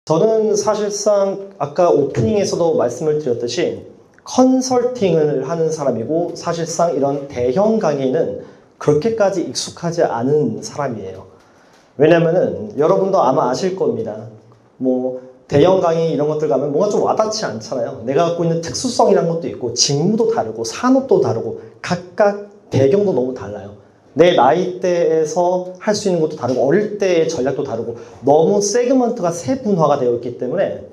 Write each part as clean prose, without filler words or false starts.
저는 사실상 아까 오프닝에서도 말씀을 드렸듯이 컨설팅을 하는 사람이고 사실상 이런 대형 강의는 그렇게까지 익숙하지 않은 사람이에요. 왜냐면은 여러분도 아마 아실 겁니다. 뭐 대형 강의 이런 것들 가면 뭔가 좀 와닿지 않잖아요. 내가 갖고 있는 특수성이란 것도 있고 직무도 다르고 산업도 다르고 각각 배경도 너무 달라요. 내 나이대에서 할 수 있는 것도 다르고 어릴 때의 전략도 다르고 너무 세그먼트가 세분화가 되어 있기 때문에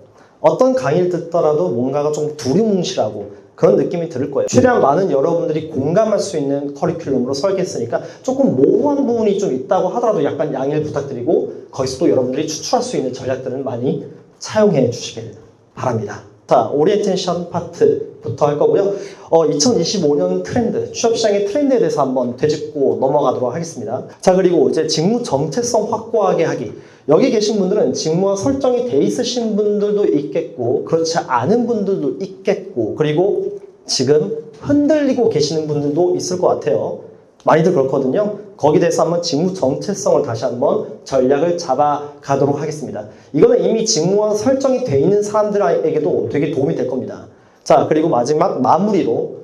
어떤 강의를 듣더라도 뭔가가 좀 두리뭉실하고 그런 느낌이 들 거예요. 최대한 많은 여러분들이 공감할 수 있는 커리큘럼으로 설계했으니까 조금 모호한 부분이 좀 있다고 하더라도 약간 양해를 부탁드리고 거기서 또 여러분들이 추출할 수 있는 전략들은 많이 사용해 주시길 바랍니다. 자, 오리엔테이션 파트부터 할 거고요. 2025년 트렌드, 취업시장의 트렌드에 대해서 한번 되짚고 넘어가도록 하겠습니다. 자, 그리고 이제 직무 정체성 확고하게 하기. 여기 계신 분들은 직무가 설정이 돼 있으신 분들도 있겠고 그렇지 않은 분들도 있겠고 그리고 지금 흔들리고 계시는 분들도 있을 것 같아요. 많이들 그렇거든요. 거기에 대해서 한번 직무 정체성을 다시 한번 전략을 잡아가도록 하겠습니다. 이거는 이미 직무가 설정이 돼 있는 사람들에게도 되게 도움이 될 겁니다. 자, 그리고 마지막 마무리로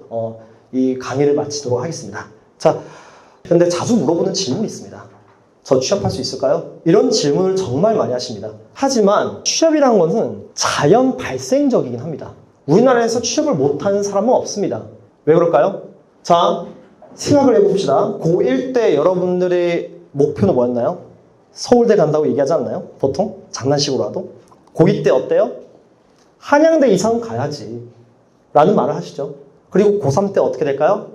이 강의를 마치도록 하겠습니다. 자, 근데 자주 물어보는 질문이 있습니다. 저 취업할 수 있을까요? 이런 질문을 정말 많이 하십니다. 하지만 취업이라는 것은 자연 발생적이긴 합니다. 우리나라에서 취업을 못하는 사람은 없습니다. 왜 그럴까요? 자, 생각을 해봅시다. 고1 때 여러분들의 목표는 뭐였나요? 서울대 간다고 얘기하지 않나요? 보통? 장난식으로라도. 고2 때 어때요? 한양대 이상은 가야지 라는 말을 하시죠. 그리고 고3 때 어떻게 될까요?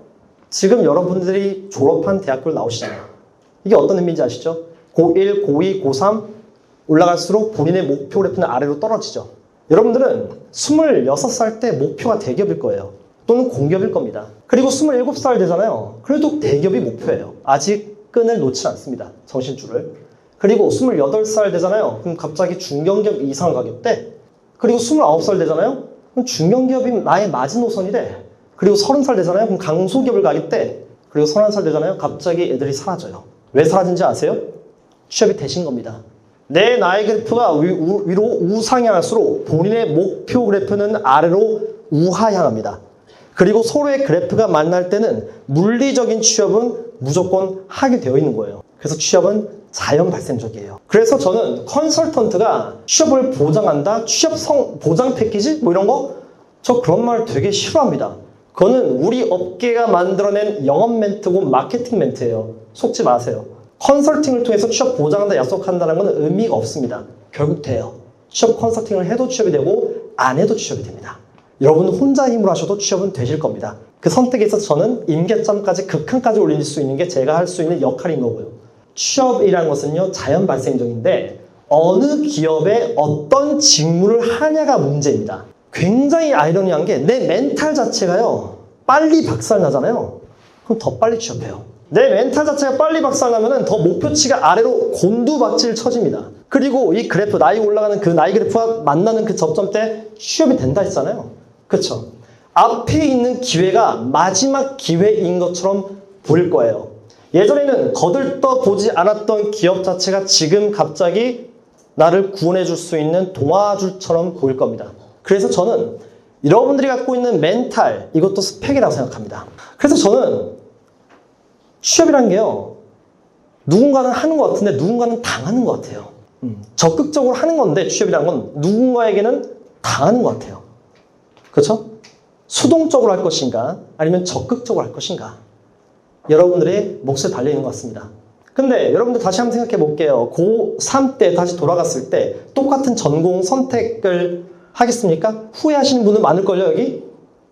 지금 여러분들이 졸업한 대학교를 나오시잖아요. 이게 어떤 의미인지 아시죠? 고1, 고2, 고3 올라갈수록 본인의 목표 그래프는 아래로 떨어지죠. 여러분들은 26살 때 목표가 대기업일 거예요. 또는 공기업일 겁니다. 그리고 27살 되잖아요. 그래도 대기업이 목표예요. 아직 끈을 놓지 않습니다. 정신줄을. 그리고 28살 되잖아요. 그럼 갑자기 중견기업 이상을 가겠대. 그리고 29살 되잖아요. 그럼 중견기업이 나의 마지노선이래. 그리고 30살 되잖아요. 그럼 강소기업을 가겠대. 그리고 31살 되잖아요. 갑자기 애들이 사라져요. 왜 사라진지 아세요? 취업이 되신 겁니다. 내 나이 그래프가 위로 우상향할수록 본인의 목표 그래프는 아래로 우하향합니다. 그리고 서로의 그래프가 만날 때는 물리적인 취업은 무조건 하게 되어 있는 거예요. 그래서 취업은 자연 발생적이에요. 그래서 저는 컨설턴트가 취업을 보장한다? 취업 보장 패키지? 뭐 이런 거? 저 그런 말 되게 싫어합니다. 그거는 우리 업계가 만들어낸 영업 멘트고 마케팅 멘트예요. 속지 마세요. 컨설팅을 통해서 취업 보장한다, 약속한다는 건 의미가 없습니다. 결국 돼요. 취업 컨설팅을 해도 취업이 되고 안 해도 취업이 됩니다. 여러분 혼자 힘으로 하셔도 취업은 되실 겁니다. 그 선택에 있어서 저는 임계점까지 극한까지 올릴 수 있는 게 제가 할 수 있는 역할인 거고요. 취업이라는 것은요 자연 발생적인데 어느 기업에 어떤 직무를 하냐가 문제입니다. 굉장히 아이러니한 게 내 멘탈 자체가요 빨리 박살나잖아요. 그럼 더 빨리 취업해요. 내 멘탈 자체가 빨리 박살나면은 더 목표치가 아래로 곤두박질 쳐집니다. 그리고 이 그래프 나이 올라가는 그 나이 그래프와 만나는 그 접점 때 취업이 된다 했잖아요. 그쵸? 앞에 있는 기회가 마지막 기회인 것처럼 보일 거예요. 예전에는 거들떠 보지 않았던 기업 자체가 지금 갑자기 나를 구원해 줄 수 있는 도마줄처럼 보일 겁니다. 그래서 저는 여러분들이 갖고 있는 멘탈, 이것도 스펙이라고 생각합니다. 그래서 저는 취업이란 게요 누군가는 하는 것 같은데 누군가는 당하는 것 같아요. 적극적으로 하는 건데 취업이란 건 누군가에게는 당하는 것 같아요. 그렇죠? 수동적으로 할 것인가 아니면 적극적으로 할 것인가 여러분들의 몫에 달려있는 것 같습니다. 근데 여러분들 다시 한번 생각해 볼게요. 고3 때 다시 돌아갔을 때 똑같은 전공 선택을 하겠습니까? 후회하시는 분은 많을걸요 여기?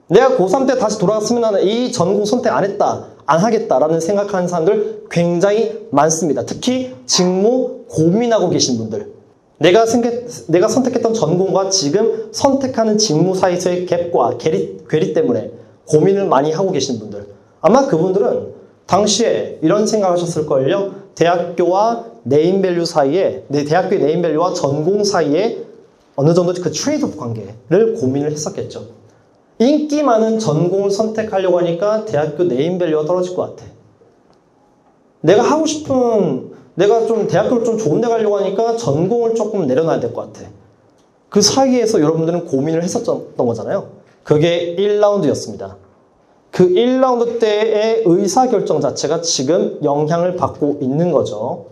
내가 고3 때 다시 돌아갔으면 나는 이 전공 선택 안 했다 안 하겠다라는 생각하는 사람들 굉장히 많습니다. 특히 직무 고민하고 계신 분들 내가 선택했던 전공과 지금 선택하는 직무 사이에서의 갭과 괴리 때문에 고민을 많이 하고 계신 분들 아마 그분들은 당시에 이런 생각을 하셨을걸요. 대학교와 네임밸류 사이에 대학교의 네임밸류와 전공 사이에 어느 정도 그 트레이드오프 관계를 고민을 했었겠죠. 인기 많은 전공을 선택하려고 하니까 대학교 네임밸류가 떨어질 것 같아. 내가 좀 대학교를 좀 좋은 데 가려고 하니까 전공을 조금 내려놔야 될 것 같아. 그 사이에서 여러분들은 고민을 했었던 거잖아요. 그게 1라운드였습니다. 그 1라운드 때의 의사결정 자체가 지금 영향을 받고 있는 거죠.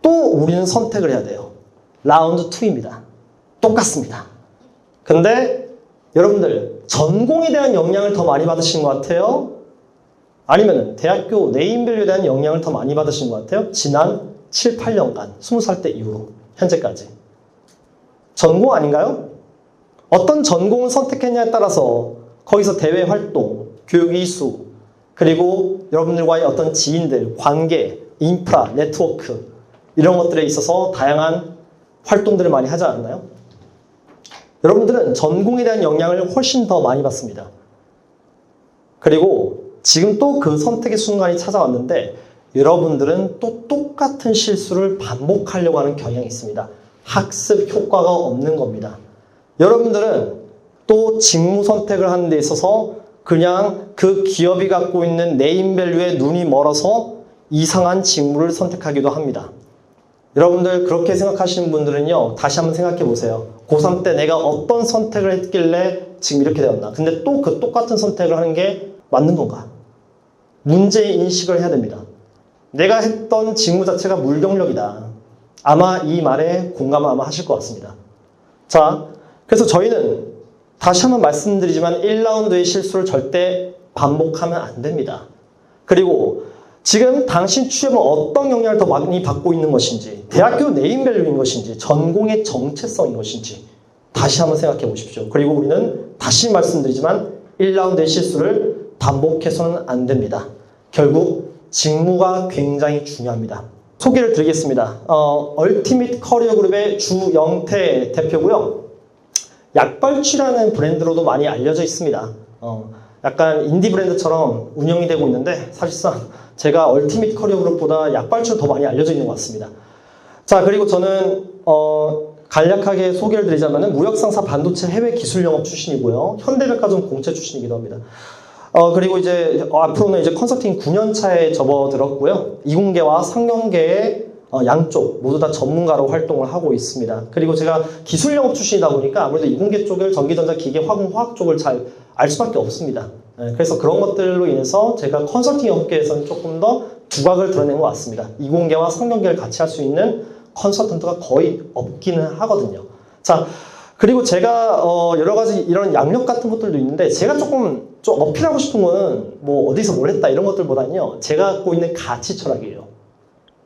또 우리는 선택을 해야 돼요. 라운드 2입니다. 똑같습니다. 근데 여러분들 전공에 대한 영향을 더 많이 받으신 것 같아요? 아니면 대학교 네임밸류에 대한 영향을 더 많이 받으신 것 같아요? 지난 7, 8년간 20살 때 이후로 현재까지. 전공 아닌가요? 어떤 전공을 선택했냐에 따라서 거기서 대외 활동, 교육 이수, 그리고 여러분들과의 어떤 지인들, 관계, 인프라, 네트워크 이런 것들에 있어서 다양한 활동들을 많이 하지 않았나요? 여러분들은 전공에 대한 영향을 훨씬 더 많이 받습니다. 그리고 지금 또 그 선택의 순간이 찾아왔는데 여러분들은 또 똑같은 실수를 반복하려고 하는 경향이 있습니다. 학습 효과가 없는 겁니다. 여러분들은 또 직무 선택을 하는 데 있어서 그냥 그 기업이 갖고 있는 네임밸류에 눈이 멀어서 이상한 직무를 선택하기도 합니다. 여러분들 그렇게 생각하시는 분들은요, 다시 한번 생각해 보세요. 고3 때 내가 어떤 선택을 했길래 지금 이렇게 되었나? 근데 또 그 똑같은 선택을 하는 게 맞는 건가? 문제 인식을 해야 됩니다. 내가 했던 직무 자체가 물경력이다. 아마 이 말에 공감을 아마 하실 것 같습니다. 자, 그래서 저희는 다시 한번 말씀드리지만 1라운드의 실수를 절대 반복하면 안 됩니다. 그리고 지금 당신 취업은 어떤 영향을 더 많이 받고 있는 것인지, 대학교 네임밸류인 것인지, 전공의 정체성인 것인지 다시 한번 생각해 보십시오. 그리고 우리는 다시 말씀드리지만 1라운드의 실수를 반복해서는 안 됩니다. 결국 직무가 굉장히 중요합니다. 소개를 드리겠습니다. 얼티밋 커리어 그룹의 주영태 대표고요. 약발취라는 브랜드로도 많이 알려져 있습니다. 약간 인디 브랜드처럼 운영이 되고 있는데 사실상 제가 얼티밋 커리어 그룹보다 약발취로 더 많이 알려져 있는 것 같습니다. 자, 그리고 저는 간략하게 소개를 드리자면 무역상사 반도체 해외 기술 영업 출신이고요. 현대백화점 공채 출신이기도 합니다. 그리고 이제 앞으로는 이제 컨설팅 9년 차에 접어들었고요. 이공계와 상경계의 양쪽 모두 다 전문가로 활동을 하고 있습니다. 그리고 제가 기술 영업 출신이다 보니까 아무래도 이공계 쪽을 전기전자 기계 화공 화학 쪽을 잘 알 수밖에 없습니다. 그래서 그런 것들로 인해서 제가 컨설팅 업계에서는 조금 더 두각을 드러낸 것 같습니다. 이공계와 상경계를 같이 할 수 있는 컨설턴트가 거의 없기는 하거든요. 자, 그리고 제가 여러 가지 이런 양력 같은 것들도 있는데 제가 좀 어필하고 싶은 거는 뭐 어디서 뭘 했다 이런 것들보다는요, 제가 갖고 있는 가치 철학이에요.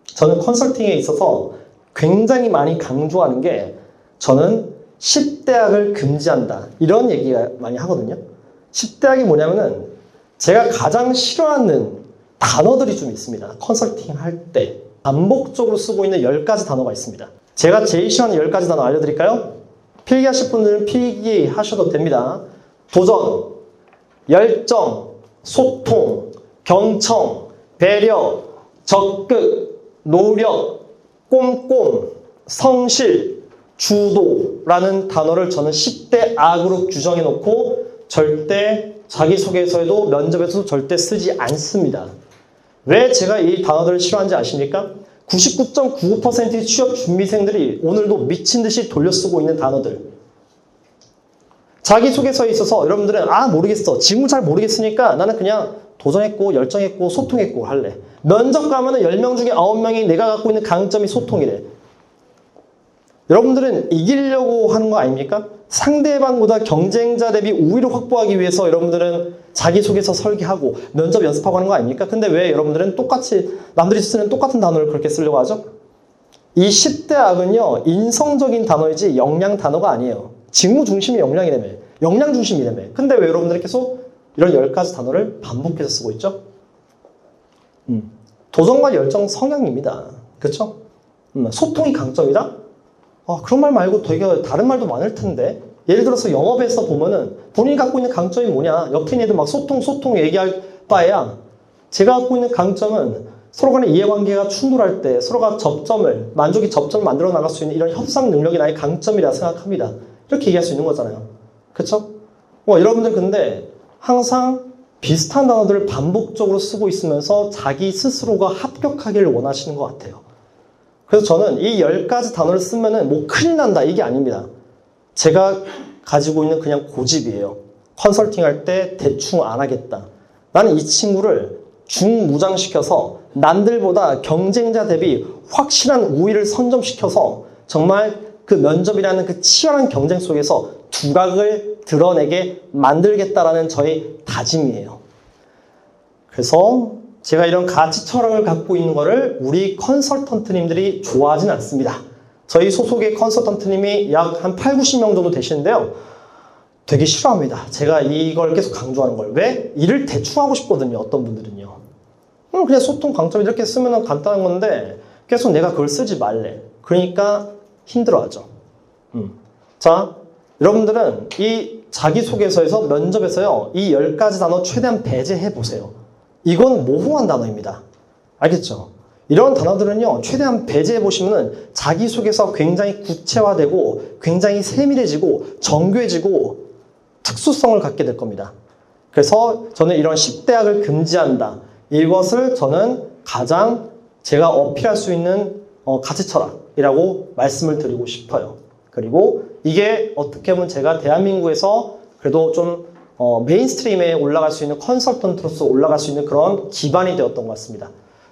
저는 컨설팅에 있어서 굉장히 많이 강조하는 게 저는 10대학을 금지한다 이런 얘기가 많이 하거든요. 10대학이 뭐냐면은 제가 가장 싫어하는 단어들이 좀 있습니다. 컨설팅 할 때 반복적으로 쓰고 있는 10가지 단어가 있습니다. 제가 제일 싫어하는 10가지 단어 알려드릴까요? 필기하실 분들은 필기하셔도 됩니다. 도전, 열정, 소통, 경청, 배려, 적극, 노력, 꼼꼼, 성실, 주도라는 단어를 저는 10대 악으로 규정해 놓고 절대 자기소개서에도 면접에서도 절대 쓰지 않습니다. 왜 제가 이 단어들을 싫어하는지 아십니까? 99.95%의 취업 준비생들이 오늘도 미친 듯이 돌려 쓰고 있는 단어들. 자기소개서에 있어서 여러분들은 모르겠어. 직무 잘 모르겠으니까 나는 그냥 도전했고 열정했고 소통했고 할래. 면접 가면은 10명 중에 9명이 내가 갖고 있는 강점이 소통이래. 여러분들은 이기려고 하는 거 아닙니까? 상대방보다 경쟁자 대비 우위를 확보하기 위해서 여러분들은 자기소개서 설계하고 면접 연습하고 하는 거 아닙니까? 근데 왜 여러분들은 똑같이 남들이 쓰는 똑같은 단어를 그렇게 쓰려고 하죠? 이 10대 악은요, 인성적인 단어이지 역량 단어가 아니에요. 직무 중심이 역량이라며, 역량 중심이라며. 근데 왜 여러분들이 계속 이런 10가지 단어를 반복해서 쓰고 있죠? 도전과 열정 성향입니다. 그렇죠? 소통이 강점이다? 그런 말 말고 되게 다른 말도 많을 텐데. 예를 들어서 영업에서 보면은 본인이 갖고 있는 강점이 뭐냐? 옆에 있는 애들 막 소통 얘기할 바에야 제가 갖고 있는 강점은 서로 간의 이해관계가 충돌할 때 서로가 만족의 접점을 만들어 나갈 수 있는 이런 협상 능력이 나의 강점이라 생각합니다. 이렇게 얘기할 수 있는 거잖아요. 그쵸? 여러분들 근데 항상 비슷한 단어들을 반복적으로 쓰고 있으면서 자기 스스로가 합격하기를 원하시는 것 같아요. 그래서 저는 이 10가지 단어를 쓰면은 뭐 큰일 난다 이게 아닙니다. 제가 가지고 있는 그냥 고집이에요. 컨설팅 할 때 대충 안 하겠다. 나는 이 친구를 중무장시켜서 남들보다 경쟁자 대비 확실한 우위를 선점시켜서 정말 그 면접이라는 그 치열한 경쟁 속에서 두각을 드러내게 만들겠다라는 저의 다짐이에요. 그래서 제가 이런 가치 철학을 갖고 있는 거를 우리 컨설턴트님들이 좋아하진 않습니다. 저희 소속의 컨설턴트님이 약 한 8, 90명 정도 되시는데요. 되게 싫어합니다. 제가 이걸 계속 강조하는 걸. 왜? 일을 대충 하고 싶거든요. 어떤 분들은요. 그냥 소통 강점 이렇게 쓰면 간단한 건데 계속 내가 그걸 쓰지 말래. 그러니까 힘들어하죠. 자, 여러분들은 이 자기소개서에서 면접에서요. 이 10가지 단어 최대한 배제해 보세요. 이건 모호한 단어입니다. 알겠죠? 이런 단어들은요. 최대한 배제해 보시면은 자기소개서 굉장히 구체화되고 굉장히 세밀해지고 정교해지고 특수성을 갖게 될 겁니다. 그래서 저는 이런 10대학을 금지한다. 이것을 저는 가장 제가 어필할 수 있는 가치 철학이라고 말씀을 드리고 싶어요. 그리고 이게 어떻게 보면 제가 대한민국에서 그래도 좀 메인스트림에 올라갈 수 있는 컨설턴트로서 올라갈 수 있는 그런 기반이 되었던 것 같습니다.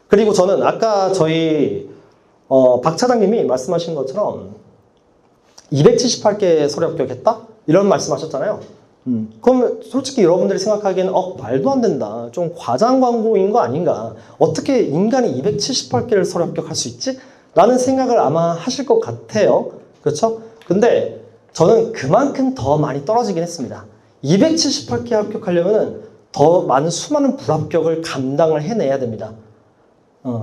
그리고 저는 아까 저희 박 차장님이 말씀하신 것처럼 278개 서류 합격했다? 이런 말씀하셨잖아요. 그럼 솔직히 여러분들이 생각하기에는 말도 안 된다. 좀 과장 광고인 거 아닌가? 어떻게 인간이 278개를 서류 합격할 수 있지? 라는 생각을 아마 하실 것 같아요. 그렇죠? 근데 저는 그만큼 더 많이 떨어지긴 했습니다. 278개 합격하려면 더 많은 수많은 불합격을 감당을 해내야 됩니다.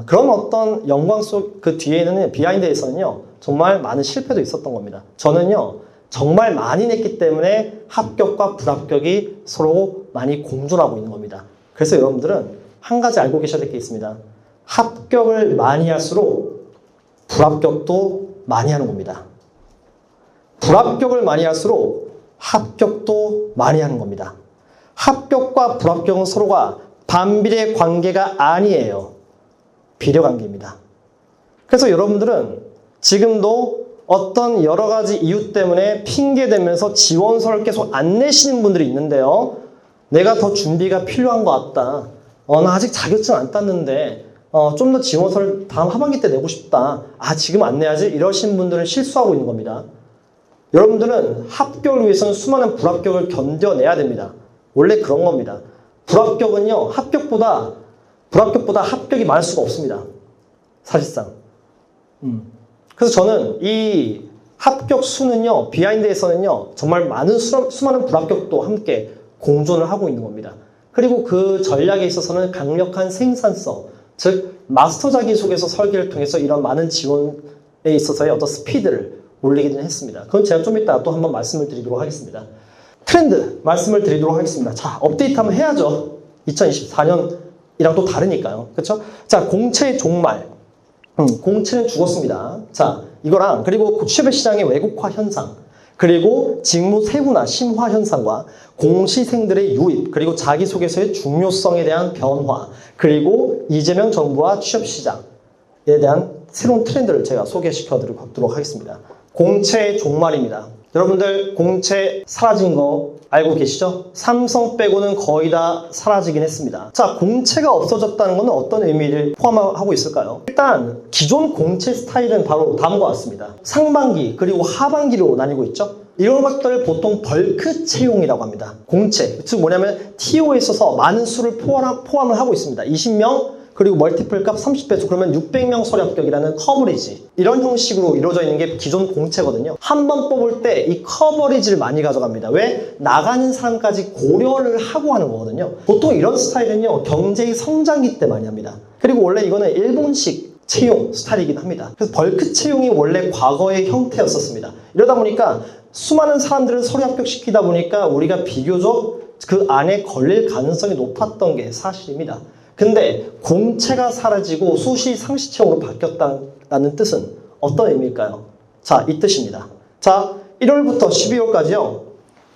그런 어떤 영광 속 그 뒤에는 비하인드에서는요. 정말 많은 실패도 있었던 겁니다. 저는요. 정말 많이 냈기 때문에 합격과 불합격이 서로 많이 공존하고 있는 겁니다. 그래서 여러분들은 한 가지 알고 계셔야 될 게 있습니다. 합격을 많이 할수록 불합격도 많이 하는 겁니다. 불합격을 많이 할수록 합격도 많이 하는 겁니다. 합격과 불합격은 서로가 반비례 관계가 아니에요. 비례 관계입니다. 그래서 여러분들은 지금도 어떤 여러 가지 이유 때문에 핑계대면서 지원서를 계속 안 내시는 분들이 있는데요. 내가 더 준비가 필요한 것 같다. 나 아직 자격증 안 땄는데 좀 더 지원서를 다음 하반기 때 내고 싶다. 지금 안 내야지. 이러신 분들은 실수하고 있는 겁니다. 여러분들은 합격을 위해서는 수많은 불합격을 견뎌내야 됩니다. 원래 그런 겁니다. 불합격은요. 불합격보다 합격이 많을 수가 없습니다. 사실상. 그래서 저는 이 합격 수는요, 비하인드에서는요, 정말 많은 수많은 불합격도 함께 공존을 하고 있는 겁니다. 그리고 그 전략에 있어서는 강력한 생산성, 즉, 마스터 자기소개서 설계를 통해서 이런 많은 지원에 있어서의 어떤 스피드를 올리기는 했습니다. 그건 제가 좀 이따 또 한번 말씀을 드리도록 하겠습니다. 트렌드 말씀을 드리도록 하겠습니다. 자, 업데이트 한번 해야죠. 2024년이랑 또 다르니까요. 그렇죠? 자, 공채의 종말. 공채는 죽었습니다. 자, 이거랑 그리고 취업의 시장의 왜곡화 현상, 그리고 직무 세분화, 심화 현상과 공시생들의 유입, 그리고 자기소개서의 중요성에 대한 변화, 그리고 이재명 정부와 취업 시장에 대한 새로운 트렌드를 제가 소개시켜 드리도록 하겠습니다. 공채의 종말입니다. 여러분들 공채 사라진 거 알고 계시죠? 삼성 빼고는 거의 다 사라지긴 했습니다. 자, 공채가 없어졌다는 것은 어떤 의미를 포함하고 있을까요? 일단 기존 공채 스타일은 바로 다음과 같습니다. 상반기 그리고 하반기로 나뉘고 있죠? 이런 것들을 보통 벌크 채용이라고 합니다. 공채, 즉 뭐냐면 TO에 있어서 많은 수를 포함을 하고 있습니다. 20명 그리고 멀티플 값 30배수, 그러면 600명 서류 합격이라는 커버리지, 이런 형식으로 이루어져 있는 게 기존 공채거든요. 한 번 뽑을 때 이 커버리지를 많이 가져갑니다. 왜? 나가는 사람까지 고려를 하고 하는 거거든요. 보통 이런 스타일은요, 경제의 성장기 때 많이 합니다. 그리고 원래 이거는 일본식 채용 스타일이긴 합니다. 그래서 벌크 채용이 원래 과거의 형태였었습니다. 이러다 보니까 수많은 사람들을 서류 합격시키다 보니까 우리가 비교적 그 안에 걸릴 가능성이 높았던 게 사실입니다. 근데 공채가 사라지고 수시 상시 채용으로 바뀌었다는 뜻은 어떤 의미일까요? 자, 이 뜻입니다. 자, 1월부터 12월까지요.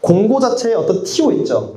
공고 자체에 어떤 TO 있죠.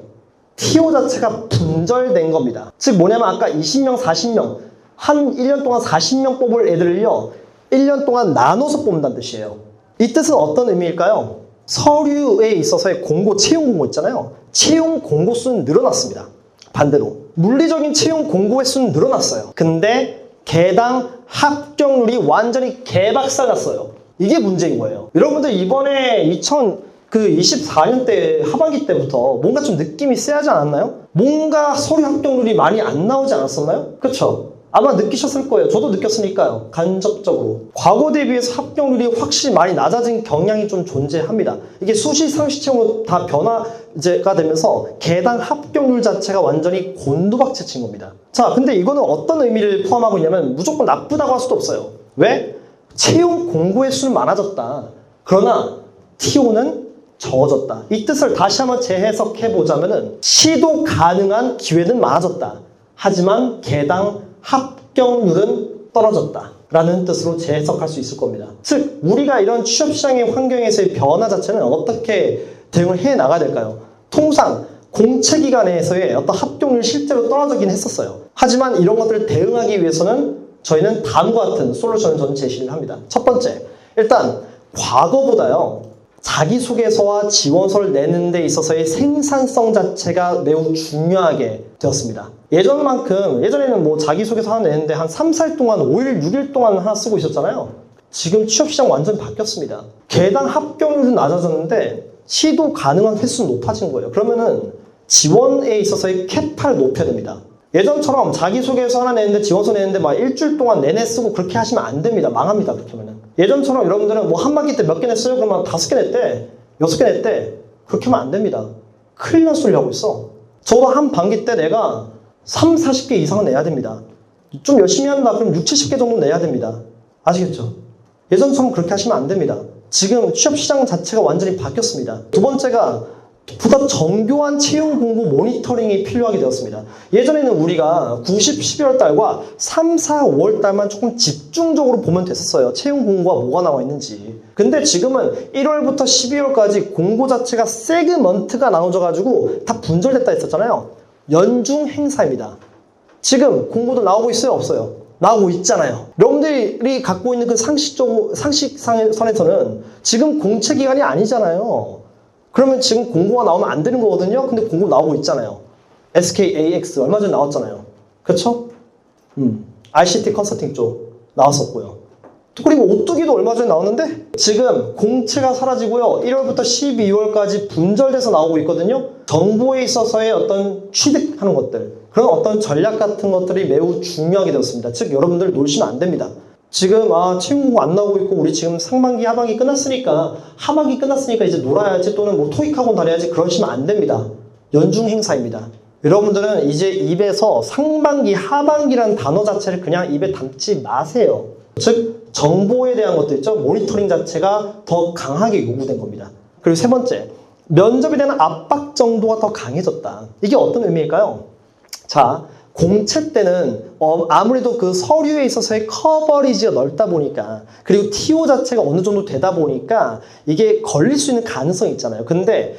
TO 자체가 분절된 겁니다. 즉 뭐냐면 아까 20명, 40명, 한 1년 동안 40명 뽑을 애들을요. 1년 동안 나눠서 뽑는다는 뜻이에요. 이 뜻은 어떤 의미일까요? 서류에 있어서의 공고, 채용 공고 있잖아요. 채용 공고 수는 늘어났습니다. 반대로 물리적인 채용 공고 횟수는 늘어났어요. 근데 개당 합격률이 완전히 개박살났어요. 이게 문제인 거예요. 여러분들 이번에 2024년 때 하반기 때부터 뭔가 좀 느낌이 세하지 않았나요? 뭔가 서류 합격률이 많이 안 나오지 않았었나요? 그렇죠? 아마 느끼셨을 거예요. 저도 느꼈으니까요. 간접적으로. 과거 대비해서 합격률이 확실히 많이 낮아진 경향이 좀 존재합니다. 이게 수시, 상시 채용으로 다 변화가 되면서 개당 합격률 자체가 완전히 곤두박질 친 겁니다. 자, 근데 이거는 어떤 의미를 포함하고 있냐면 무조건 나쁘다고 할 수도 없어요. 왜? 채용 공고의 수는 많아졌다. 그러나 TO는 적어졌다. 이 뜻을 다시 한번 재해석해보자면 시도 가능한 기회는 많아졌다. 하지만 개당 합격률은 떨어졌다 라는 뜻으로 재해석할 수 있을 겁니다. 즉 우리가 이런 취업시장의 환경에서의 변화 자체는 어떻게 대응을 해나가야 될까요? 통상 공채기관에서의 어떤 합격률이 실제로 떨어지긴 했었어요. 하지만 이런 것들을 대응하기 위해서는 저희는 다음과 같은 솔루션을 저는 제시를 합니다. 첫 번째, 일단 과거보다요 자기소개서와 지원서를 내는 데 있어서의 생산성 자체가 매우 중요하게 되었습니다. 예전에는 뭐 자기소개서 하나 내는데 한 3, 4일 동안 5일, 6일 동안 하나 쓰고 있었잖아요. 지금 취업시장 완전히 바뀌었습니다. 개당 합격률은 낮아졌는데 시도 가능한 횟수는 높아진 거예요. 그러면은 지원에 있어서의 캐파를 높여야 됩니다. 예전처럼 자기소개서 하나 내는데 지원서 내는데 막 일주일 동안 내내 쓰고 그렇게 하시면 안 됩니다. 망합니다. 그렇게 하면은. 예전처럼 여러분들은 뭐 한 학기 때 몇 개 냈어요? 그러면 5개 냈대. 6개 냈대. 그렇게 하면 안 됩니다. 큰일 날 소리 하고 있어. 저도 한 반기 때 내가 3, 40개 이상은 내야 됩니다. 좀 열심히 한다. 그럼 6, 70개 정도 내야 됩니다. 아시겠죠? 예전처럼 그렇게 하시면 안 됩니다. 지금 취업시장 자체가 완전히 바뀌었습니다. 두 번째가 보다 정교한 채용 공고 모니터링이 필요하게 되었습니다. 예전에는 우리가 90, 12월 달과 3, 4, 5월 달만 조금 집중적으로 보면 됐었어요. 채용 공고가 뭐가 나와 있는지. 근데 지금은 1월부터 12월까지 공고 자체가 세그먼트가 나눠져가지고 다 분절됐다 했었잖아요. 연중 행사입니다. 지금 공고도 나오고 있어요? 없어요? 나오고 있잖아요. 여러분들이 갖고 있는 그 상식선에서는 지금 공채기간이 아니잖아요. 그러면 지금 공고가 나오면 안 되는 거거든요. 근데 공고 나오고 있잖아요. SKAX 얼마 전에 나왔잖아요. 그렇죠? ICT 컨설팅 쪽 나왔었고요. 그리고 오뚜기도 얼마 전에 나왔는데 지금 공채가 사라지고요. 1월부터 12월까지 분절돼서 나오고 있거든요. 정보에 있어서의 어떤 취득하는 것들, 그런 어떤 전략 같은 것들이 매우 중요하게 되었습니다. 즉 여러분들 놀시면 안 됩니다. 지금 채용 공고 안 나오고 있고 우리 지금 상반기 하반기 끝났으니까 하반기 끝났으니까 이제 놀아야지 또는 뭐 토익 학원 다녀야지 그러시면 안 됩니다. 연중 행사입니다. 여러분들은 이제 입에서 상반기 하반기라는 단어 자체를 그냥 입에 담지 마세요. 즉 정보에 대한 것도 있죠. 모니터링 자체가 더 강하게 요구된 겁니다. 그리고 세 번째, 면접에 대한 압박 정도가 더 강해졌다. 이게 어떤 의미일까요? 자, 공채 때는 아무래도 그 서류에 있어서의 커버리지가 넓다 보니까 그리고 TO 자체가 어느 정도 되다 보니까 이게 걸릴 수 있는 가능성이 있잖아요. 근데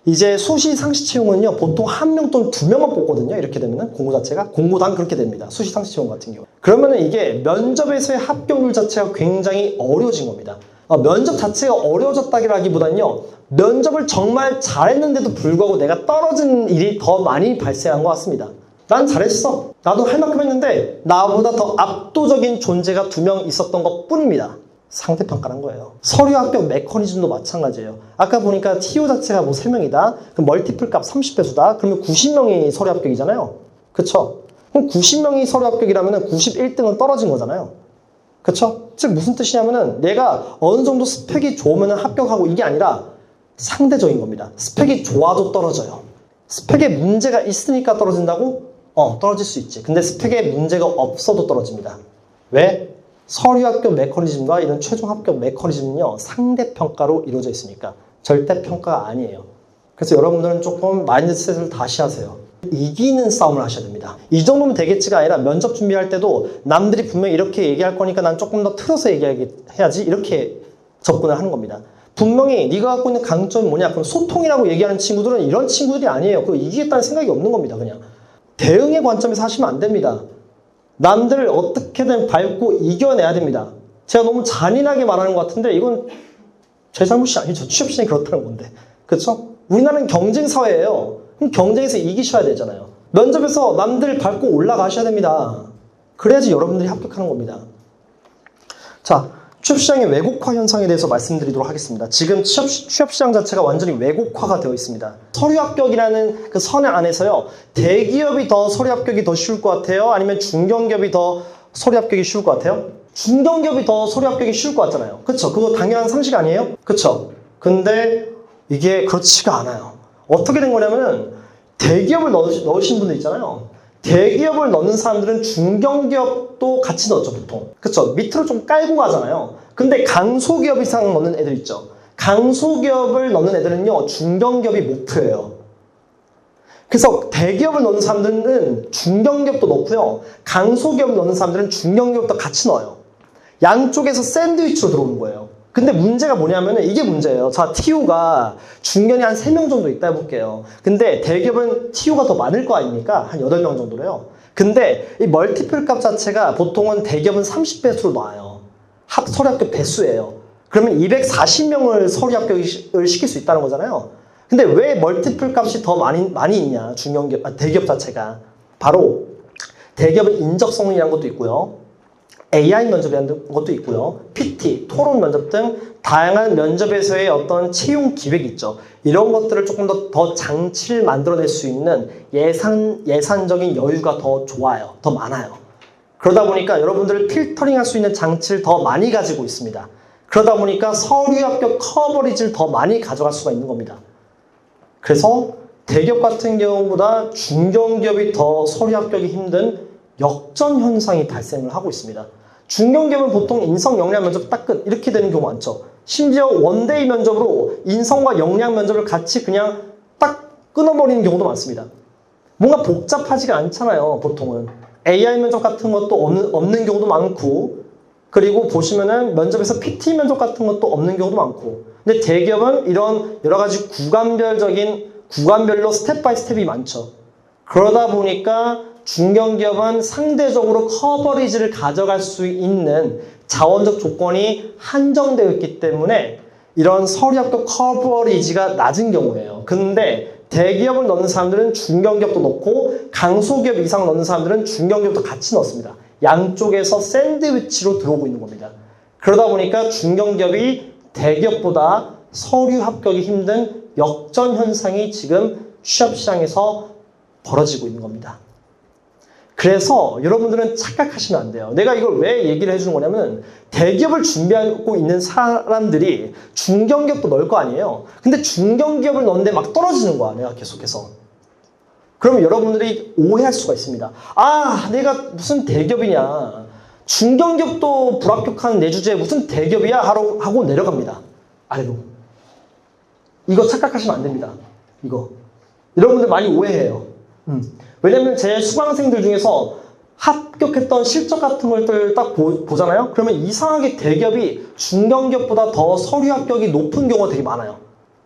이제 수시 상시 채용은요 보통 한 명 또는 두 명만 뽑거든요. 이렇게 되면은 공고 자체가 공고당 그렇게 됩니다. 수시 상시 채용 같은 경우. 그러면은 이게 면접에서의 합격률 자체가 굉장히 어려워진 겁니다. 면접 자체가 어려워졌다기보다는요 면접을 정말 잘했는데도 불구하고 내가 떨어진 일이 더 많이 발생한 것 같습니다. 난 잘했어. 나도 할 만큼 했는데 나보다 더 압도적인 존재가 2명 있었던 것 뿐입니다. 상대평가란 거예요. 서류 합격 메커니즘도 마찬가지예요. 아까 보니까 TO 자체가 뭐 3명이다. 그럼 멀티플 값 30배수다. 그러면 90명이 서류 합격이잖아요. 그쵸? 그럼 90명이 서류 합격이라면 91등은 떨어진 거잖아요. 그쵸? 즉 무슨 뜻이냐면은 내가 어느 정도 스펙이 좋으면 합격하고 이게 아니라 상대적인 겁니다. 스펙이 좋아도 떨어져요. 스펙에 문제가 있으니까 떨어진다고? 떨어질 수 있지. 근데 스펙에 문제가 없어도 떨어집니다. 왜? 서류 합격 메커니즘과 이런 최종 합격 메커니즘은요 상대평가로 이루어져 있으니까 절대평가가 아니에요. 그래서 여러분들은 조금 마인드셋을 다시 하세요. 이기는 싸움을 하셔야 됩니다. 이 정도면 되겠지가 아니라 면접 준비할 때도 남들이 분명히 이렇게 얘기할 거니까 난 조금 더 틀어서 얘기해야지 이렇게 접근을 하는 겁니다. 분명히 네가 갖고 있는 강점이 뭐냐? 그럼 소통이라고 얘기하는 친구들은 이런 친구들이 아니에요. 그거 이기겠다는 생각이 없는 겁니다. 그냥 대응의 관점에서 하시면 안 됩니다. 남들을 어떻게든 밟고 이겨내야 됩니다. 제가 너무 잔인하게 말하는 것 같은데 이건 제 잘못이 아니죠. 취업시장이 그렇다는 건데. 그렇죠? 우리나라는 경쟁사회예요. 그럼 경쟁에서 이기셔야 되잖아요. 면접에서 남들 밟고 올라가셔야 됩니다. 그래야지 여러분들이 합격하는 겁니다. 자, 취업시장의 왜곡화 현상에 대해서 말씀드리도록 하겠습니다. 지금 취업시장 자체가 완전히 왜곡화가 되어 있습니다. 서류 합격이라는 그 선 안에서요, 대기업이 더 서류 합격이 더 쉬울 것 같아요? 아니면 중견기업이 더 서류 합격이 쉬울 것 같아요? 중견기업이 더 서류 합격이 쉬울 것 같잖아요. 그쵸? 그거 당연한 상식 아니에요? 그쵸? 근데 이게 그렇지가 않아요. 어떻게 된 거냐면은 대기업을 넣으신 분들 있잖아요. 대기업을 넣는 사람들은 중견기업도 같이 넣었죠, 보통. 그쵸? 밑으로 좀 깔고 가잖아요. 근데 강소기업 이상 넣는 애들 있죠. 강소기업을 넣는 애들은요, 중견기업이 목표예요. 그래서 대기업을 넣는 사람들은 중견기업도 넣고요, 강소기업을 넣는 사람들은 중견기업도 같이 넣어요. 양쪽에서 샌드위치로 들어오는 거예요. 근데 문제가 뭐냐면은 이게 문제예요. 자, TO가 중견이 한 3명 정도 있다 해볼게요. 근데 대기업은 TO가 더 많을 거 아닙니까? 한 8명 정도로요. 근데 이 멀티플 값 자체가 보통은 대기업은 30배수로 나와요. 서류 합격 배수예요. 그러면 240명을 서류 합격을 시킬 수 있다는 거잖아요. 근데 왜 멀티플 값이 더 많이 있냐? 대기업 자체가. 바로 대기업은 인적 성능이라는 것도 있고요. AI 면접이라는 것도 있고요. PT, 토론 면접 등 다양한 면접에서의 어떤 채용 기획이 있죠. 이런 것들을 조금 더 장치를 만들어낼 수 있는 예산적인 여유가 더 좋아요. 더 많아요. 그러다 보니까 여러분들을 필터링 할 수 있는 장치를 더 많이 가지고 있습니다. 그러다 보니까 서류 합격 커버리지를 더 많이 가져갈 수가 있는 겁니다. 그래서 대기업 같은 경우보다 중견기업이 더 서류 합격이 힘든 역전 현상이 발생을 하고 있습니다. 중견기업은 보통 인성 역량 면접 딱 끝 이렇게 되는 경우 많죠. 심지어 원데이 면접으로 인성과 역량 면접을 같이 그냥 딱 끊어버리는 경우도 많습니다. 뭔가 복잡하지가 않잖아요, 보통은. AI 면접 같은 것도 없는 경우도 많고, 그리고 보시면은 면접에서 PT 면접 같은 것도 없는 경우도 많고. 근데 대기업은 이런 여러 가지 구간별로 스텝 바이 스텝이 많죠. 그러다 보니까 중견기업은 상대적으로 커버리지를 가져갈 수 있는 자원적 조건이 한정되어 있기 때문에 이런 서류 합격 커버리지가 낮은 경우예요. 근데 대기업을 넣는 사람들은 중견기업도 넣고 강소기업 이상 넣는 사람들은 중견기업도 같이 넣습니다. 양쪽에서 샌드위치로 들어오고 있는 겁니다. 그러다 보니까 중견기업이 대기업보다 서류 합격이 힘든 역전 현상이 지금 취업시장에서 벌어지고 있는 겁니다. 그래서 여러분들은 착각하시면 안 돼요. 내가 이걸 왜 얘기를 해주는 거냐면 대기업을 준비하고 있는 사람들이 중견기업도 넣을 거 아니에요. 근데 중견기업을 넣는데 막 떨어지는 거야, 내가 계속해서. 그러면 여러분들이 오해할 수가 있습니다. 아, 내가 무슨 대기업이냐. 중견기업도 불합격한 내 주제에 무슨 대기업이야 하고 내려갑니다. 아래로. 이거 착각하시면 안 됩니다. 이거. 여러분들 많이 오해해요. 왜냐면 제 수강생들 중에서 합격했던 실적 같은 것들 딱 보잖아요? 그러면 이상하게 대기업이 중견기업보다 더 서류 합격이 높은 경우가 되게 많아요.